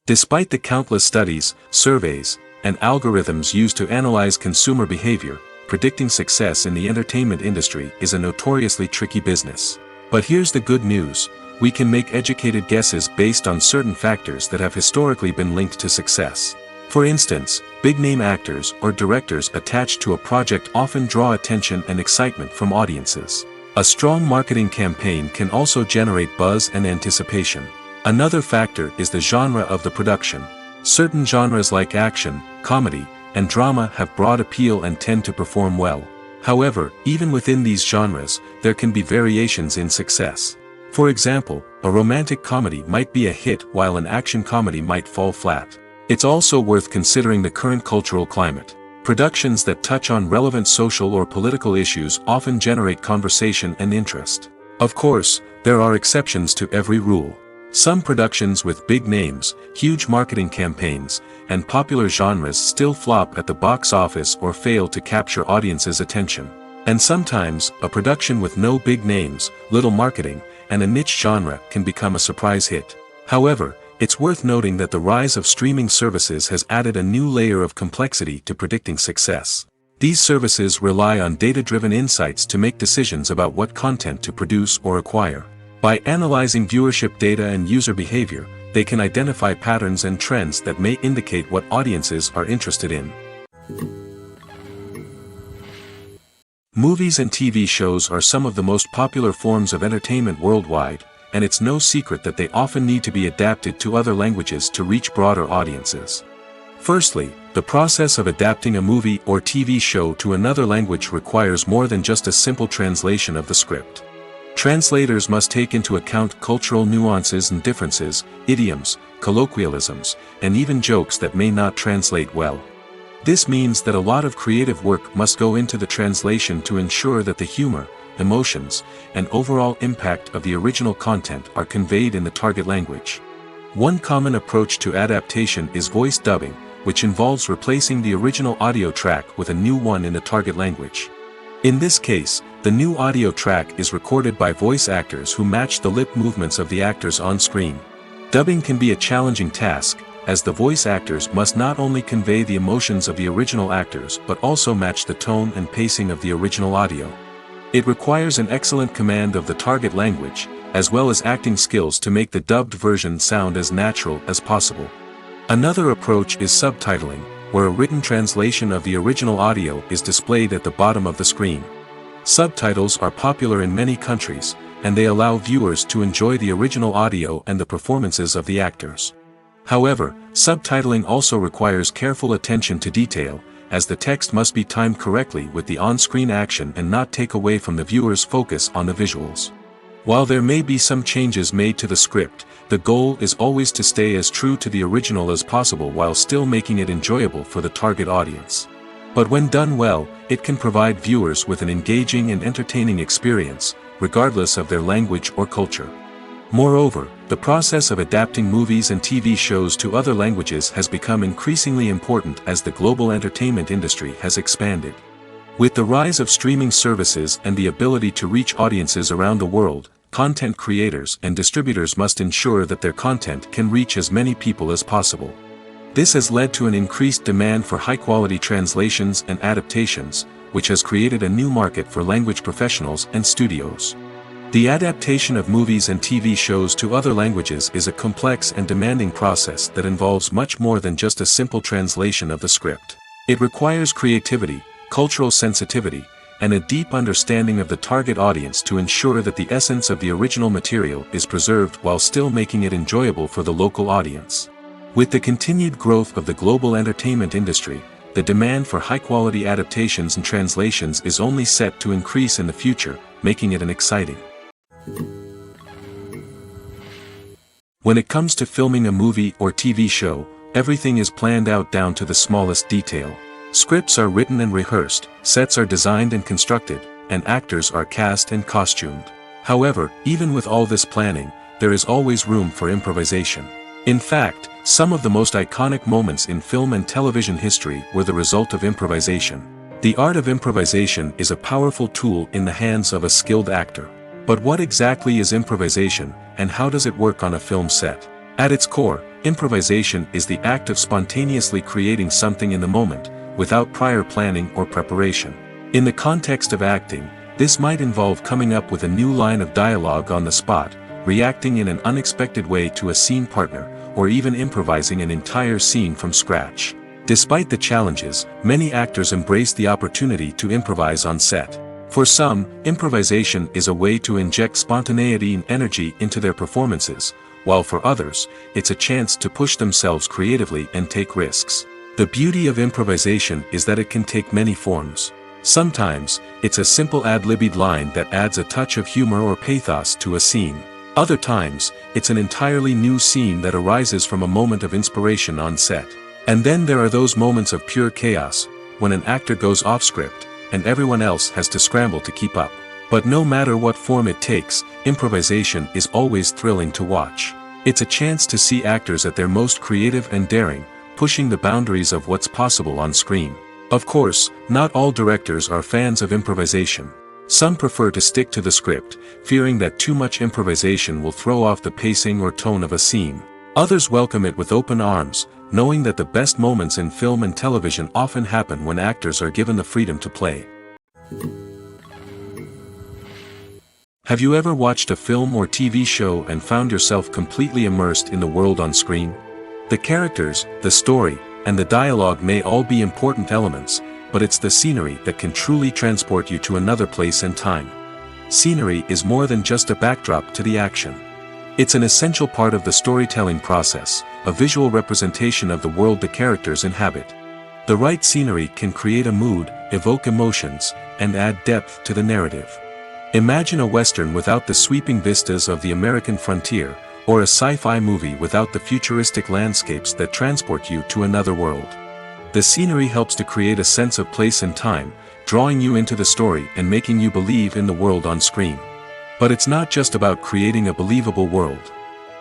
Despite the countless studies, surveys, and algorithms used to analyze consumer behavior, predicting success in the entertainment industry is a notoriously tricky business. But here's the good news: we can make educated guesses based on certain factors that have historically been linked to success. For instance, big-name actors or directors attached to a project often draw attention and excitement from audiences. A strong marketing campaign can also generate buzz and anticipation. Another factor is the genre of the production. Certain genres like action, comedy, and drama have broad appeal and tend to perform well. However, even within these genres, there can be variations in success. For example, a romantic comedy might be a hit while an action comedy might fall flat. It's also worth considering the current cultural climate. Productions that touch on relevant social or political issues often generate conversation and interest. Of course, there are exceptions to every rule. Some productions with big names, huge marketing campaigns, and popular genres still flop at the box office or fail to capture audiences' attention. And sometimes, a production with no big names, little marketing, and a niche genre can become a surprise hit. However, it's worth noting that the rise of streaming services has added a new layer of complexity to predicting success. These services rely on data-driven insights to make decisions about what content to produce or acquire. By analyzing viewership data and user behavior, they can identify patterns and trends that may indicate what audiences are interested in. Movies and TV shows are some of the most popular forms of entertainment worldwide, and it's no secret that they often need to be adapted to other languages to reach broader audiences. Firstly, the process of adapting a movie or TV show to another language requires more than just a simple translation of the script. Translators must take into account cultural nuances and differences, idioms, colloquialisms, and even jokes that may not translate well. This means that a lot of creative work must go into the translation to ensure that the humor, emotions, and overall impact of the original content are conveyed in the target language. One common approach to adaptation is voice dubbing, which involves replacing the original audio track with a new one in the target language. In this case, the new audio track is recorded by voice actors who match the lip movements of the actors on screen. Dubbing can be a challenging task, as the voice actors must not only convey the emotions of the original actors but also match the tone and pacing of the original audio. It requires an excellent command of the target language, as well as acting skills to make the dubbed version sound as natural as possible. Another approach is subtitling, where a written translation of the original audio is displayed at the bottom of the screen. Subtitles are popular in many countries, and they allow viewers to enjoy the original audio and the performances of the actors. However, subtitling also requires careful attention to detail, as the text must be timed correctly with the on-screen action and not take away from the viewer's focus on the visuals. While there may be some changes made to the script, the goal is always to stay as true to the original as possible while still making it enjoyable for the target audience. But when done well, it can provide viewers with an engaging and entertaining experience, regardless of their language or culture. Moreover, the process of adapting movies and TV shows to other languages has become increasingly important as the global entertainment industry has expanded. With the rise of streaming services and the ability to reach audiences around the world, content creators and distributors must ensure that their content can reach as many people as possible. This has led to an increased demand for high-quality translations and adaptations, which has created a new market for language professionals and studios. The adaptation of movies and TV shows to other languages is a complex and demanding process that involves much more than just a simple translation of the script. It requires creativity, cultural sensitivity, and a deep understanding of the target audience to ensure that the essence of the original material is preserved while still making it enjoyable for the local audience. With the continued growth of the global entertainment industry, the demand for high-quality adaptations and translations is only set to increase in the future, making it an exciting. When it comes to filming a movie or TV show, everything is planned out down to the smallest detail. Scripts are written and rehearsed, sets are designed and constructed, and actors are cast and costumed. However, even with all this planning, there is always room for improvisation. In fact, some of the most iconic moments in film and television history were the result of improvisation. The art of improvisation is a powerful tool in the hands of a skilled actor. But what exactly is improvisation, and how does it work on a film set? At its core, improvisation is the act of spontaneously creating something in the moment, without prior planning or preparation. In the context of acting, this might involve coming up with a new line of dialogue on the spot, reacting in an unexpected way to a scene partner, or even improvising an entire scene from scratch. Despite the challenges, many actors embrace the opportunity to improvise on set. For some, improvisation is a way to inject spontaneity and energy into their performances, while for others, it's a chance to push themselves creatively and take risks. The beauty of improvisation is that it can take many forms. Sometimes, it's a simple ad-libbed line that adds a touch of humor or pathos to a scene. Other times, it's an entirely new scene that arises from a moment of inspiration on set. And then there are those moments of pure chaos, when an actor goes off script, and everyone else has to scramble to keep up. But no matter what form it takes, improvisation is always thrilling to watch. It's a chance to see actors at their most creative and daring, pushing the boundaries of what's possible on screen. Of course, not all directors are fans of improvisation. Some prefer to stick to the script, fearing that too much improvisation will throw off the pacing or tone of a scene. Others welcome it with open arms, knowing that the best moments in film and television often happen when actors are given the freedom to play. Have you ever watched a film or TV show and found yourself completely immersed in the world on screen? The characters, the story, and the dialogue may all be important elements, but it's the scenery that can truly transport you to another place and time. Scenery is more than just a backdrop to the action. It's an essential part of the storytelling process, a visual representation of the world the characters inhabit. The right scenery can create a mood, evoke emotions, and add depth to the narrative. Imagine a Western without the sweeping vistas of the American frontier, or a sci-fi movie without the futuristic landscapes that transport you to another world. The scenery helps to create a sense of place and time, drawing you into the story and making you believe in the world on screen. But it's not just about creating a believable world.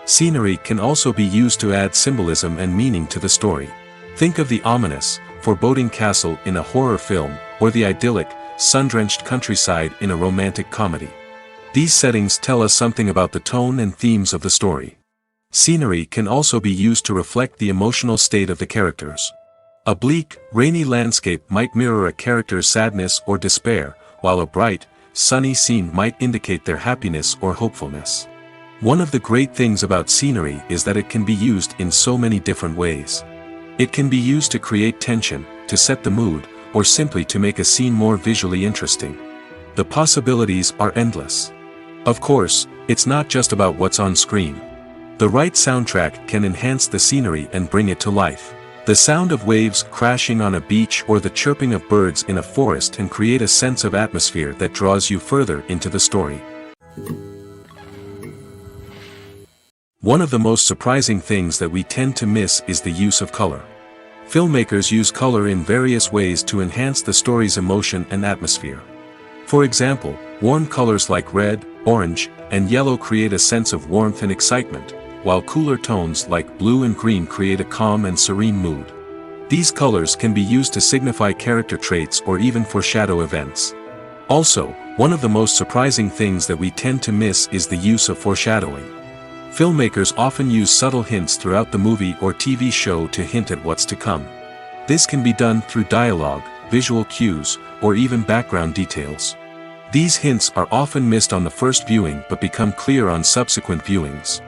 Scenery can also be used to add symbolism and meaning to the story. Think of the ominous, foreboding castle in a horror film, or the idyllic, sun-drenched countryside in a romantic comedy. These settings tell us something about the tone and themes of the story. Scenery can also be used to reflect the emotional state of the characters. A bleak, rainy landscape might mirror a character's sadness or despair, while a bright, sunny scene might indicate their happiness or hopefulness. One of the great things about scenery is that it can be used in so many different ways. It can be used to create tension, to set the mood, or simply to make a scene more visually interesting. The possibilities are endless. Of course, it's not just about what's on screen. The right soundtrack can enhance the scenery and bring it to life. The sound of waves crashing on a beach or the chirping of birds in a forest can create a sense of atmosphere that draws you further into the story. One of the most surprising things that we tend to miss is the use of color. Filmmakers use color in various ways to enhance the story's emotion and atmosphere. For example, warm colors like red, orange, and yellow create a sense of warmth and excitement, while cooler tones like blue and green create a calm and serene mood. These colors can be used to signify character traits or even foreshadow events. Also, one of the most surprising things that we tend to miss is the use of foreshadowing. Filmmakers often use subtle hints throughout the movie or TV show to hint at what's to come. This can be done through dialogue, visual cues, or even background details. These hints are often missed on the first viewing but become clear on subsequent viewings.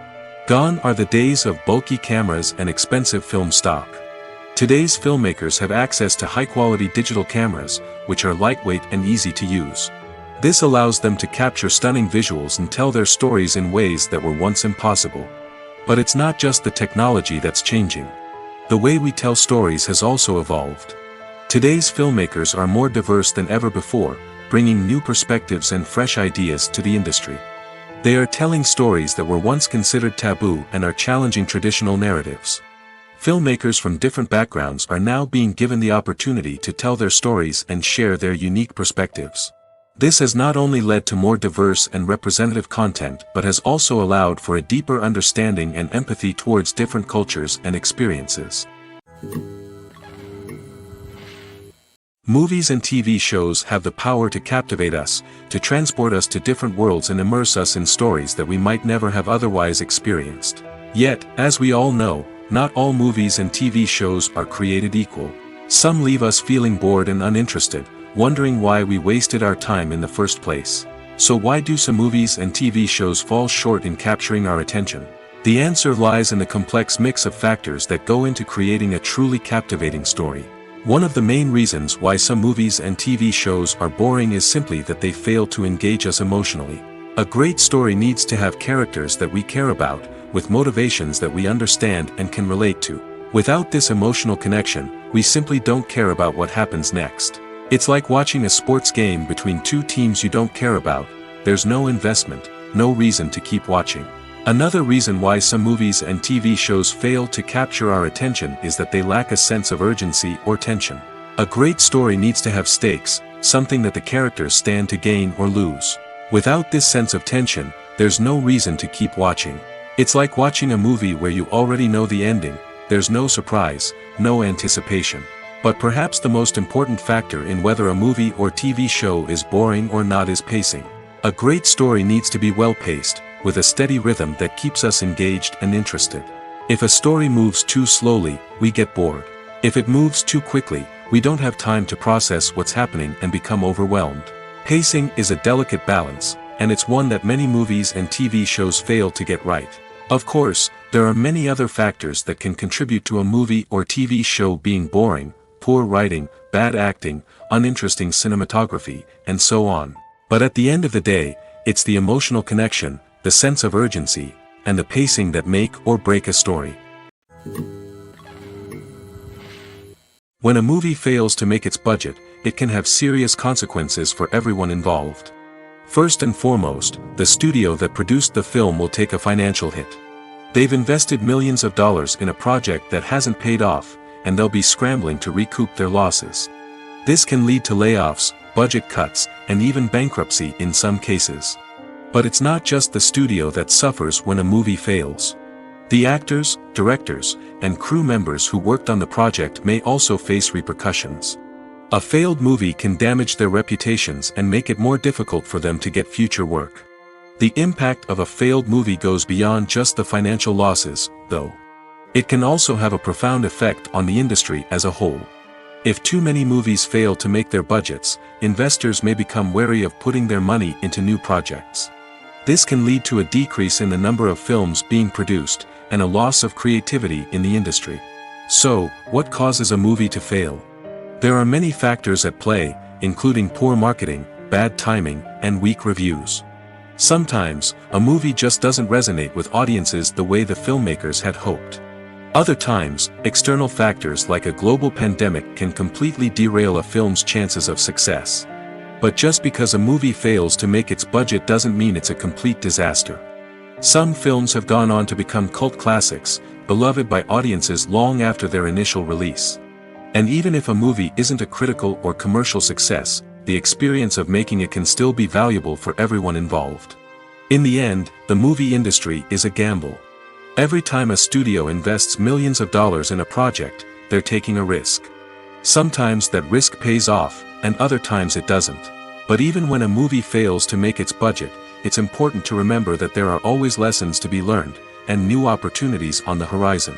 Gone are the days of bulky cameras and expensive film stock. Today's filmmakers have access to high-quality digital cameras, which are lightweight and easy to use. This allows them to capture stunning visuals and tell their stories in ways that were once impossible. But it's not just the technology that's changing. The way we tell stories has also evolved. Today's filmmakers are more diverse than ever before, bringing new perspectives and fresh ideas to the industry. They are telling stories that were once considered taboo and are challenging traditional narratives. Filmmakers from different backgrounds are now being given the opportunity to tell their stories and share their unique perspectives. This has not only led to more diverse and representative content but has also allowed for a deeper understanding and empathy towards different cultures and experiences. Movies and TV shows have the power to captivate us, to transport us to different worlds and immerse us in stories that we might never have otherwise experienced. Yet, as we all know, not all movies and TV shows are created equal. Some leave us feeling bored and uninterested, wondering why we wasted our time in the first place. So why do some movies and TV shows fall short in capturing our attention? The answer lies in the complex mix of factors that go into creating a truly captivating story. One of the main reasons why some movies and TV shows are boring is simply that they fail to engage us emotionally. A great story needs to have characters that we care about, with motivations that we understand and can relate to. Without this emotional connection, we simply don't care about what happens next. It's like watching a sports game between two teams you don't care about. There's no investment, no reason to keep watching. Another reason why some movies and TV shows fail to capture our attention is that they lack a sense of urgency or tension. A great story needs to have stakes, something that the characters stand to gain or lose. Without this sense of tension, there's no reason to keep watching. It's like watching a movie where you already know the ending. There's no surprise, no anticipation. But perhaps the most important factor in whether a movie or TV show is boring or not is pacing. A great story needs to be well-paced, with a steady rhythm that keeps us engaged and interested. If a story moves too slowly, we get bored. If it moves too quickly, we don't have time to process what's happening and become overwhelmed. Pacing is a delicate balance, and it's one that many movies and TV shows fail to get right. Of course, there are many other factors that can contribute to a movie or TV show being boring: poor writing, bad acting, uninteresting cinematography, and so on. But at the end of the day, it's the emotional connection, the sense of urgency, and the pacing that make or break a story. When a movie fails to make its budget, it can have serious consequences for everyone involved. First and foremost, the studio that produced the film will take a financial hit. They've invested millions of dollars in a project that hasn't paid off, and they'll be scrambling to recoup their losses. This can lead to layoffs, budget cuts, and even bankruptcy in some cases. But it's not just the studio that suffers when a movie fails. The actors, directors, and crew members who worked on the project may also face repercussions. A failed movie can damage their reputations and make it more difficult for them to get future work. The impact of a failed movie goes beyond just the financial losses, though. It can also have a profound effect on the industry as a whole. If too many movies fail to make their budgets, investors may become wary of putting their money into new projects. This can lead to a decrease in the number of films being produced, and a loss of creativity in the industry. So, what causes a movie to fail? There are many factors at play, including poor marketing, bad timing, and weak reviews. Sometimes, a movie just doesn't resonate with audiences the way the filmmakers had hoped. Other times, external factors like a global pandemic can completely derail a film's chances of success. But just because a movie fails to make its budget doesn't mean it's a complete disaster. Some films have gone on to become cult classics, beloved by audiences long after their initial release. And even if a movie isn't a critical or commercial success, the experience of making it can still be valuable for everyone involved. In the end, the movie industry is a gamble. Every time a studio invests millions of dollars in a project, they're taking a risk. Sometimes that risk pays off, and other times it doesn't. But even when a movie fails to make its budget, it's important to remember that there are always lessons to be learned, and new opportunities on the horizon.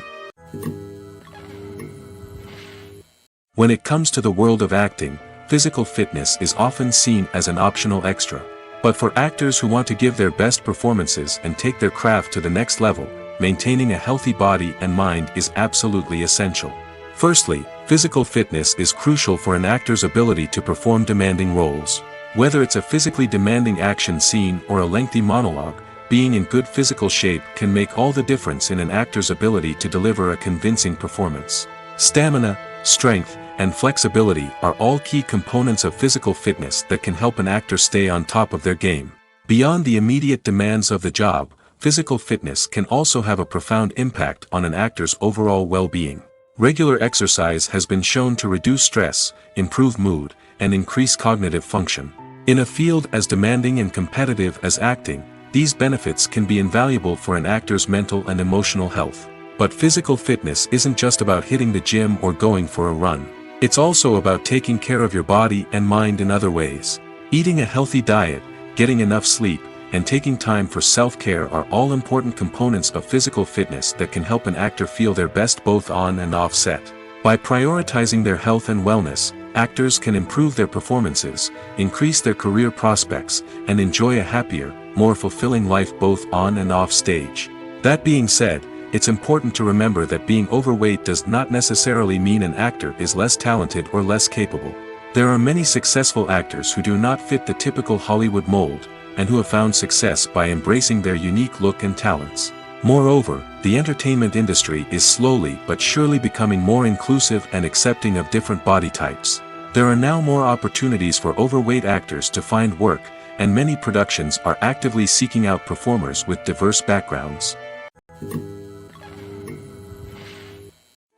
When it comes to the world of acting, physical fitness is often seen as an optional extra. But for actors who want to give their best performances and take their craft to the next level, maintaining a healthy body and mind is absolutely essential. Firstly, physical fitness is crucial for an actor's ability to perform demanding roles. Whether it's a physically demanding action scene or a lengthy monologue, being in good physical shape can make all the difference in an actor's ability to deliver a convincing performance. Stamina, strength, and flexibility are all key components of physical fitness that can help an actor stay on top of their game. Beyond the immediate demands of the job, physical fitness can also have a profound impact on an actor's overall well-being. Regular exercise has been shown to reduce stress, improve mood, and increase cognitive function. In a field as demanding and competitive as acting, these benefits can be invaluable for an actor's mental and emotional health. But physical fitness isn't just about hitting the gym or going for a run. It's also about taking care of your body and mind in other ways. Eating a healthy diet, getting enough sleep, and taking time for self-care are all important components of physical fitness that can help an actor feel their best both on and off set. By prioritizing their health and wellness, actors can improve their performances, increase their career prospects, and enjoy a happier, more fulfilling life both on and off stage. That being said, it's important to remember that being overweight does not necessarily mean an actor is less talented or less capable. There are many successful actors who do not fit the typical Hollywood mold, and who have found success by embracing their unique look and talents. Moreover, the entertainment industry is slowly but surely becoming more inclusive and accepting of different body types. There are now more opportunities for overweight actors to find work, and many productions are actively seeking out performers with diverse backgrounds.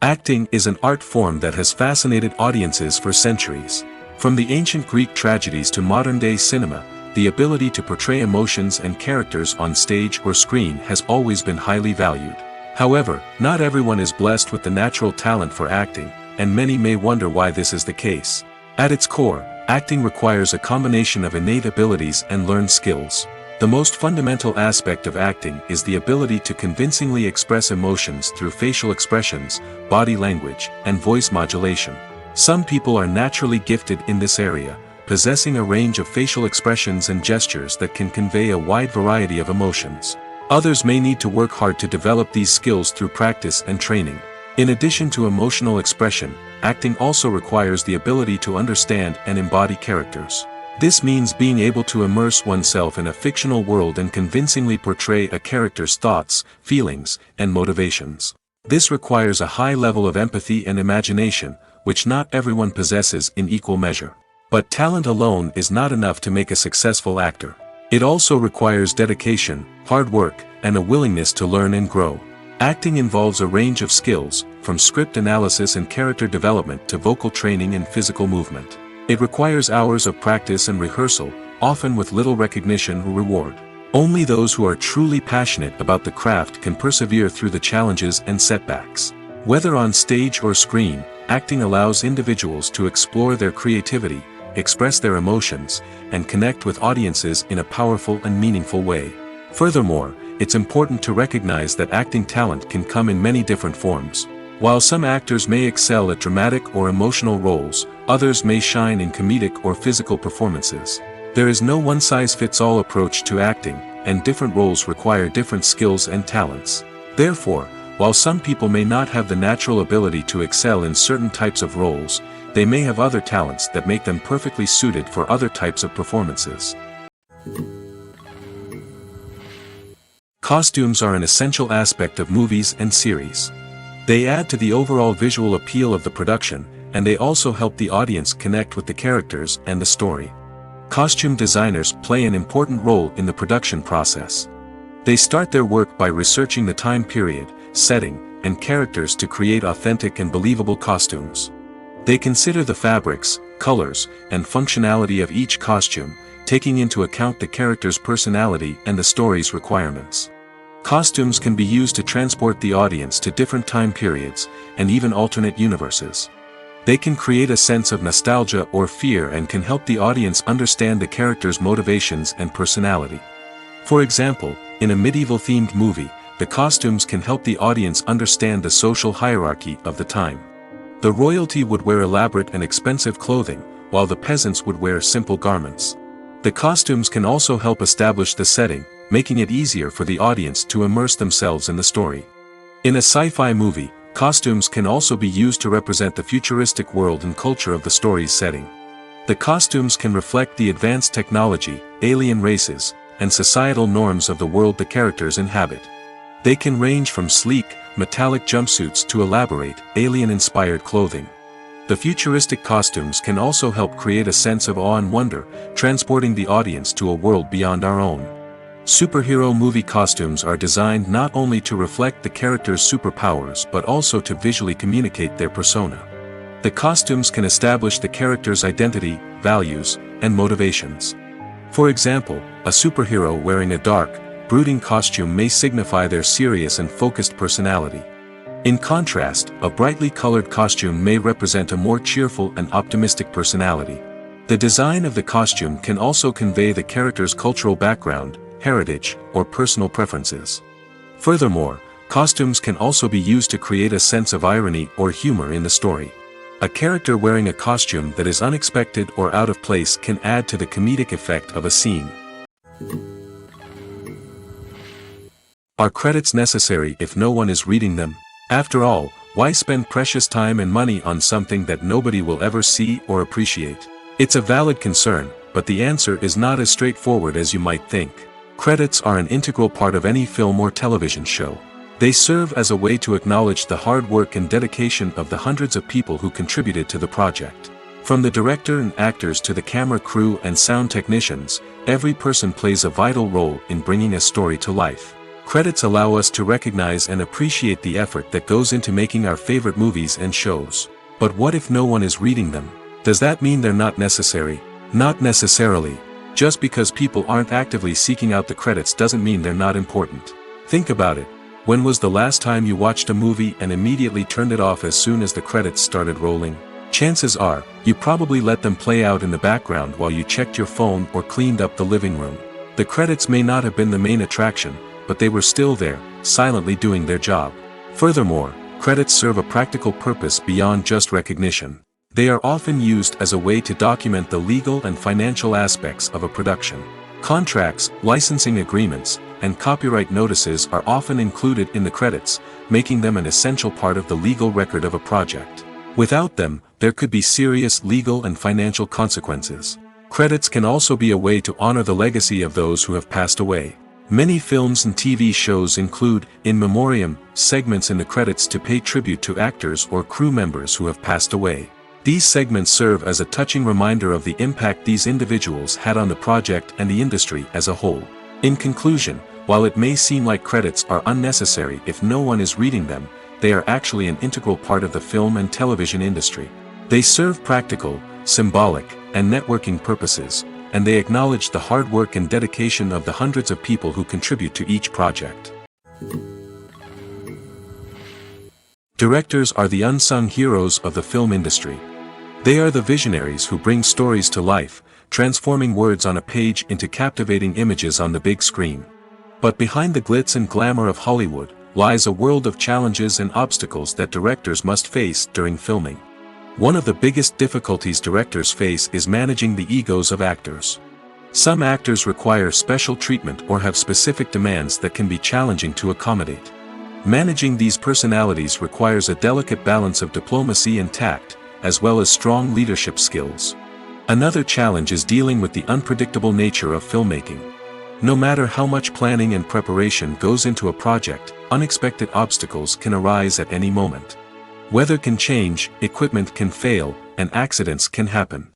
Acting is an art form that has fascinated audiences for centuries. From the ancient Greek tragedies to modern-day cinema, the ability to portray emotions and characters on stage or screen has always been highly valued. However, not everyone is blessed with the natural talent for acting, and many may wonder why this is the case. At its core, acting requires a combination of innate abilities and learned skills. The most fundamental aspect of acting is the ability to convincingly express emotions through facial expressions, body language, and voice modulation. Some people are naturally gifted in this area, possessing a range of facial expressions and gestures that can convey a wide variety of emotions. Others may need to work hard to develop these skills through practice and training. In addition to emotional expression, acting also requires the ability to understand and embody characters. This means being able to immerse oneself in a fictional world and convincingly portray a character's thoughts, feelings, and motivations. This requires a high level of empathy and imagination, which not everyone possesses in equal measure. But talent alone is not enough to make a successful actor. It also requires dedication, hard work, and a willingness to learn and grow. Acting involves a range of skills, from script analysis and character development to vocal training and physical movement. It requires hours of practice and rehearsal, often with little recognition or reward. Only those who are truly passionate about the craft can persevere through the challenges and setbacks. Whether on stage or screen, acting allows individuals to explore their creativity, express their emotions, and connect with audiences in a powerful and meaningful way. Furthermore, it's important to recognize that acting talent can come in many different forms. While some actors may excel at dramatic or emotional roles, others may shine in comedic or physical performances. There is no one-size-fits-all approach to acting, and different roles require different skills and talents. Therefore, while some people may not have the natural ability to excel in certain types of roles, they may have other talents that make them perfectly suited for other types of performances. Costumes are an essential aspect of movies and series. They add to the overall visual appeal of the production, and they also help the audience connect with the characters and the story. Costume designers play an important role in the production process. They start their work by researching the time period, setting, and characters to create authentic and believable costumes. They consider the fabrics, colors, and functionality of each costume, taking into account the character's personality and the story's requirements. Costumes can be used to transport the audience to different time periods, and even alternate universes. They can create a sense of nostalgia or fear and can help the audience understand the character's motivations and personality. For example, in a medieval-themed movie, the costumes can help the audience understand the social hierarchy of the time. The royalty would wear elaborate and expensive clothing, while the peasants would wear simple garments. The costumes can also help establish the setting, making it easier for the audience to immerse themselves in the story. In a sci-fi movie, costumes can also be used to represent the futuristic world and culture of the story's setting. The costumes can reflect the advanced technology, alien races, and societal norms of the world the characters inhabit. They can range from sleek, metallic jumpsuits to elaborate, alien-inspired clothing. The futuristic costumes can also help create a sense of awe and wonder, transporting the audience to a world beyond our own. Superhero movie costumes are designed not only to reflect the character's superpowers but also to visually communicate their persona. The costumes can establish the character's identity, values, and motivations. For example, a superhero wearing a dark, brooding costume may signify their serious and focused personality. In contrast, a brightly colored costume may represent a more cheerful and optimistic personality. The design of the costume can also convey the character's cultural background, heritage, or personal preferences. Furthermore, costumes can also be used to create a sense of irony or humor in the story. A character wearing a costume that is unexpected or out of place can add to the comedic effect of a scene. Are credits necessary if no one is reading them? After all, why spend precious time and money on something that nobody will ever see or appreciate? It's a valid concern, but the answer is not as straightforward as you might think. Credits are an integral part of any film or television show. They serve as a way to acknowledge the hard work and dedication of the hundreds of people who contributed to the project. From the director and actors to the camera crew and sound technicians, every person plays a vital role in bringing a story to life. Credits allow us to recognize and appreciate the effort that goes into making our favorite movies and shows. But what if no one is reading them? Does that mean they're not necessary? Not necessarily. Just because people aren't actively seeking out the credits doesn't mean they're not important. Think about it. When was the last time you watched a movie and immediately turned it off as soon as the credits started rolling? Chances are, you probably let them play out in the background while you checked your phone or cleaned up the living room. The credits may not have been the main attraction, but they were still there, silently doing their job. Furthermore, credits serve a practical purpose beyond just recognition. They are often used as a way to document the legal and financial aspects of a production. Contracts, licensing agreements, and copyright notices are often included in the credits, making them an essential part of the legal record of a project. Without them, there could be serious legal and financial consequences. Credits can also be a way to honor the legacy of those who have passed away. Many films and TV shows include, in memoriam, segments in the credits to pay tribute to actors or crew members who have passed away. These segments serve as a touching reminder of the impact these individuals had on the project and the industry as a whole. In conclusion, while it may seem like credits are unnecessary if no one is reading them, they are actually an integral part of the film and television industry. They serve practical, symbolic, and networking purposes, and they acknowledge the hard work and dedication of the hundreds of people who contribute to each project. Directors are the unsung heroes of the film industry. They are the visionaries who bring stories to life, transforming words on a page into captivating images on the big screen. But behind the glitz and glamour of Hollywood lies a world of challenges and obstacles that directors must face during filming. One of the biggest difficulties directors face is managing the egos of actors. Some actors require special treatment or have specific demands that can be challenging to accommodate. Managing these personalities requires a delicate balance of diplomacy and tact, as well as strong leadership skills. Another challenge is dealing with the unpredictable nature of filmmaking. No matter how much planning and preparation goes into a project, unexpected obstacles can arise at any moment. Weather can change, equipment can fail, and accidents can happen.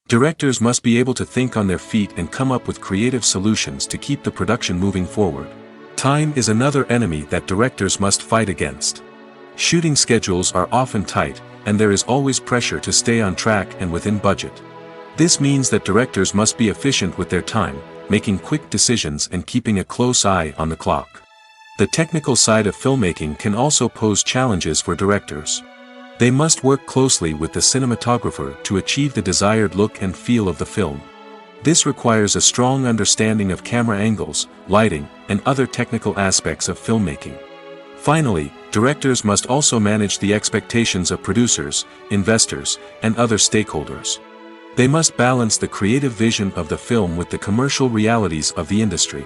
Directors must be able to think on their feet and come up with creative solutions to keep the production moving forward. Time is another enemy that directors must fight against. Shooting schedules are often tight, and there is always pressure to stay on track and within budget. This means that directors must be efficient with their time, making quick decisions and keeping a close eye on the clock. The technical side of filmmaking can also pose challenges for directors. They must work closely with the cinematographer to achieve the desired look and feel of the film. This requires a strong understanding of camera angles, lighting, and other technical aspects of filmmaking. Finally, directors must also manage the expectations of producers, investors, and other stakeholders. They must balance the creative vision of the film with the commercial realities of the industry.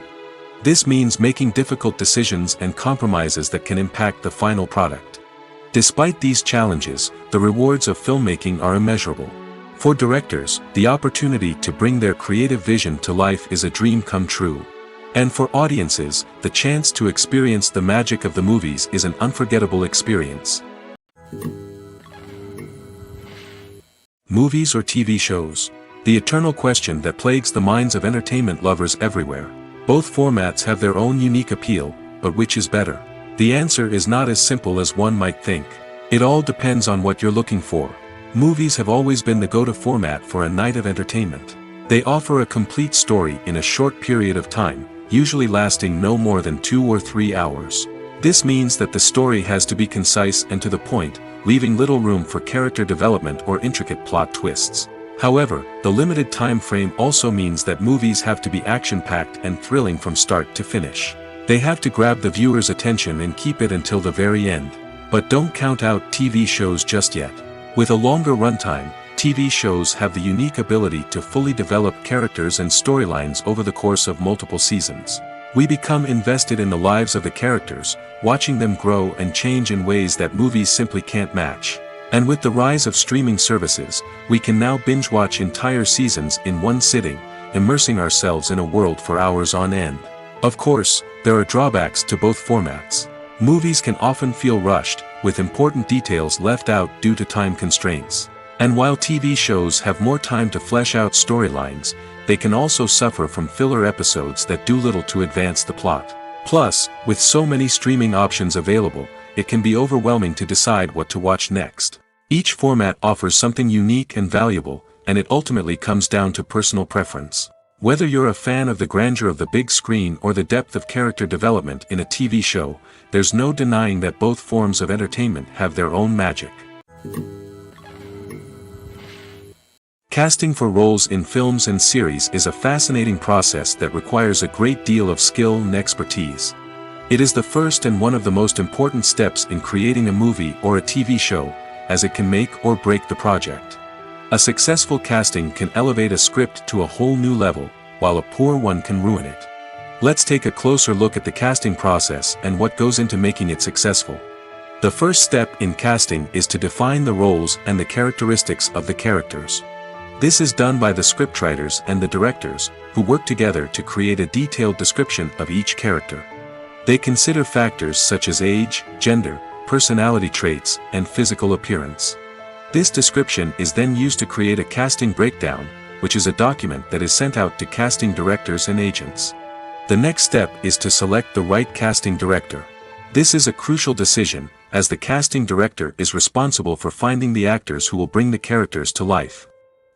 This means making difficult decisions and compromises that can impact the final product. Despite these challenges, the rewards of filmmaking are immeasurable. For directors, the opportunity to bring their creative vision to life is a dream come true. And for audiences, the chance to experience the magic of the movies is an unforgettable experience. Movies or TV shows? The eternal question that plagues the minds of entertainment lovers everywhere. Both formats have their own unique appeal, but which is better? The answer is not as simple as one might think. It all depends on what you're looking for. Movies have always been the go-to format for a night of entertainment. They offer a complete story in a short period of time, usually lasting no more than 2 or 3 hours. This means that the story has to be concise and to the point, leaving little room for character development or intricate plot twists. However, the limited time frame also means that movies have to be action-packed and thrilling from start to finish. They have to grab the viewer's attention and keep it until the very end. But don't count out TV shows just yet. With a longer runtime, TV shows have the unique ability to fully develop characters and storylines over the course of multiple seasons. We become invested in the lives of the characters, watching them grow and change in ways that movies simply can't match. And with the rise of streaming services, we can now binge-watch entire seasons in one sitting, immersing ourselves in a world for hours on end. Of course, there are drawbacks to both formats. Movies can often feel rushed, with important details left out due to time constraints. And while TV shows have more time to flesh out storylines, they can also suffer from filler episodes that do little to advance the plot. Plus, with so many streaming options available, it can be overwhelming to decide what to watch next. Each format offers something unique and valuable, and it ultimately comes down to personal preference. Whether you're a fan of the grandeur of the big screen or the depth of character development in a TV show, there's no denying that both forms of entertainment have their own magic. Casting for roles in films and series is a fascinating process that requires a great deal of skill and expertise. It is the first and one of the most important steps in creating a movie or a TV show, as it can make or break the project. A successful casting can elevate a script to a whole new level, while a poor one can ruin it. Let's take a closer look at the casting process and what goes into making it successful. The first step in casting is to define the roles and the characteristics of the characters. This is done by the scriptwriters and the directors, who work together to create a detailed description of each character. They consider factors such as age, gender, personality traits, and physical appearance. This description is then used to create a casting breakdown, which is a document that is sent out to casting directors and agents. The next step is to select the right casting director. This is a crucial decision, as the casting director is responsible for finding the actors who will bring the characters to life.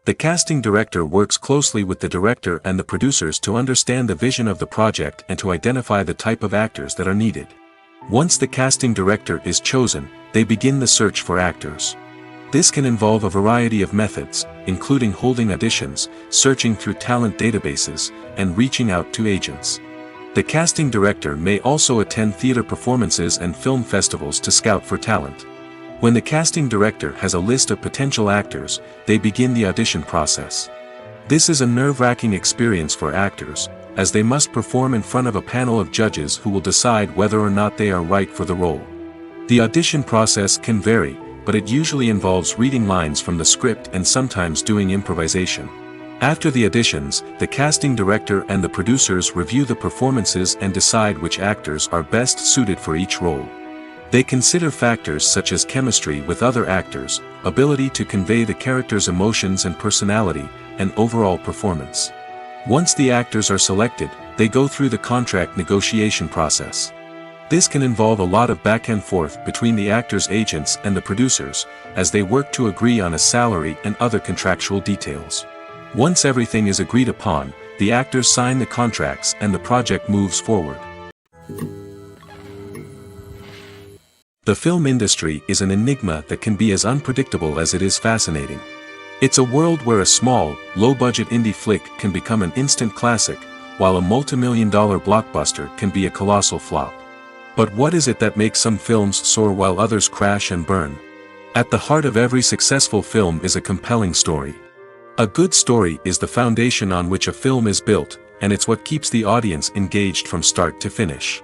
The casting director works closely with the director and the producers to understand the vision of the project and to identify the type of actors that are needed. Once the casting director is chosen, they begin the search for actors. This can involve a variety of methods, including holding auditions, searching through talent databases, and reaching out to agents. The casting director may also attend theater performances and film festivals to scout for talent. When the casting director has a list of potential actors, they begin the audition process. This is a nerve-wracking experience for actors, as they must perform in front of a panel of judges who will decide whether or not they are right for the role. The audition process can vary, but it usually involves reading lines from the script and sometimes doing improvisation. After the auditions, the casting director and the producers review the performances and decide which actors are best suited for each role. They consider factors such as chemistry with other actors, ability to convey the character's emotions and personality, and overall performance. Once the actors are selected, they go through the contract negotiation process. This can involve a lot of back and forth between the actors' agents and the producers, as they work to agree on a salary and other contractual details. Once everything is agreed upon, the actors sign the contracts and the project moves forward. The film industry is an enigma that can be as unpredictable as it is fascinating. It's a world where a small, low-budget indie flick can become an instant classic, while a multi-million-dollar blockbuster can be a colossal flop. But what is it that makes some films soar while others crash and burn? At the heart of every successful film is a compelling story. A good story is the foundation on which a film is built, and it's what keeps the audience engaged from start to finish.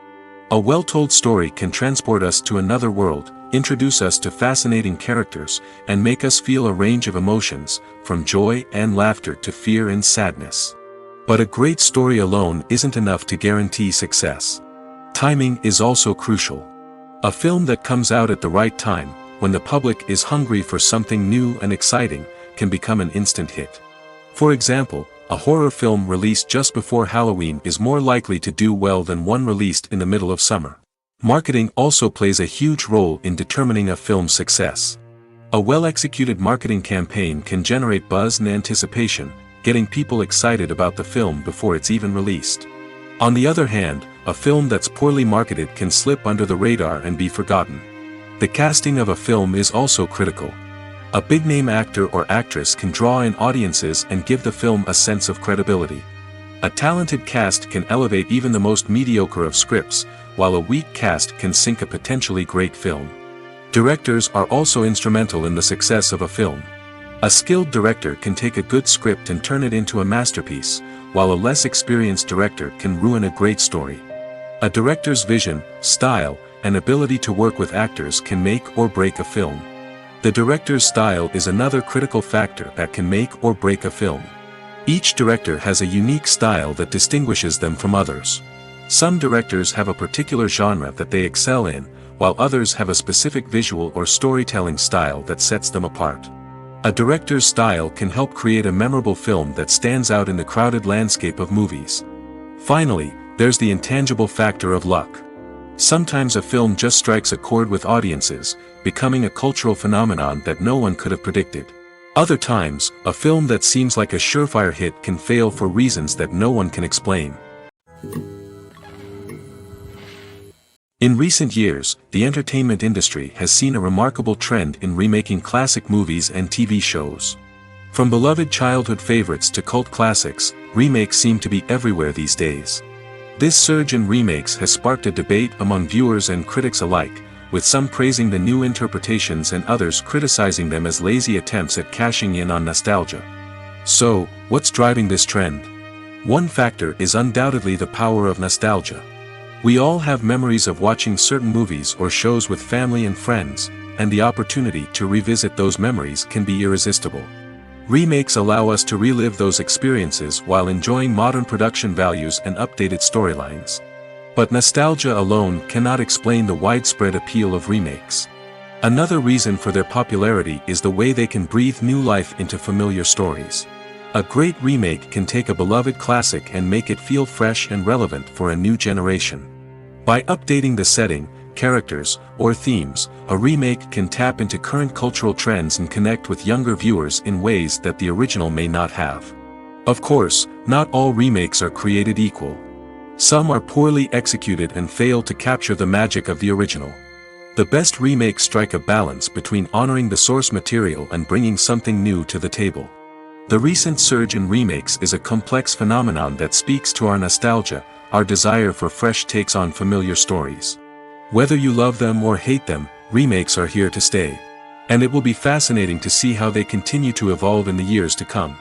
A well-told story can transport us to another world, introduce us to fascinating characters, and make us feel a range of emotions, from joy and laughter to fear and sadness. But a great story alone isn't enough to guarantee success. Timing is also crucial. A film that comes out at the right time, when the public is hungry for something new and exciting, can become an instant hit. For example, a horror film released just before Halloween is more likely to do well than one released in the middle of summer. Marketing also plays a huge role in determining a film's success. A well-executed marketing campaign can generate buzz and anticipation, getting people excited about the film before it's even released. On the other hand, a film that's poorly marketed can slip under the radar and be forgotten. The casting of a film is also critical. A big-name actor or actress can draw in audiences and give the film a sense of credibility. A talented cast can elevate even the most mediocre of scripts, while a weak cast can sink a potentially great film. Directors are also instrumental in the success of a film. A skilled director can take a good script and turn it into a masterpiece, while a less experienced director can ruin a great story. A director's vision, style, and ability to work with actors can make or break a film. The director's style is another critical factor that can make or break a film. Each director has a unique style that distinguishes them from others. Some directors have a particular genre that they excel in, while others have a specific visual or storytelling style that sets them apart. A director's style can help create a memorable film that stands out in the crowded landscape of movies. Finally, there's the intangible factor of luck. Sometimes a film just strikes a chord with audiences, becoming a cultural phenomenon that no one could have predicted. Other times, a film that seems like a surefire hit can fail for reasons that no one can explain. In recent years, the entertainment industry has seen a remarkable trend in remaking classic movies and TV shows. From beloved childhood favorites to cult classics, remakes seem to be everywhere these days. This surge in remakes has sparked a debate among viewers and critics alike, with some praising the new interpretations and others criticizing them as lazy attempts at cashing in on nostalgia. So, what's driving this trend? One factor is undoubtedly the power of nostalgia. We all have memories of watching certain movies or shows with family and friends, and the opportunity to revisit those memories can be irresistible. Remakes allow us to relive those experiences while enjoying modern production values and updated storylines. But nostalgia alone cannot explain the widespread appeal of remakes. Another reason for their popularity is the way they can breathe new life into familiar stories. A great remake can take a beloved classic and make it feel fresh and relevant for a new generation. By updating the setting, characters, or themes, a remake can tap into current cultural trends and connect with younger viewers in ways that the original may not have. Of course, not all remakes are created equal. Some are poorly executed and fail to capture the magic of the original. The best remakes strike a balance between honoring the source material and bringing something new to the table. The recent surge in remakes is a complex phenomenon that speaks to our nostalgia, our desire for fresh takes on familiar stories. Whether you love them or hate them, remakes are here to stay. And it will be fascinating to see how they continue to evolve in the years to come.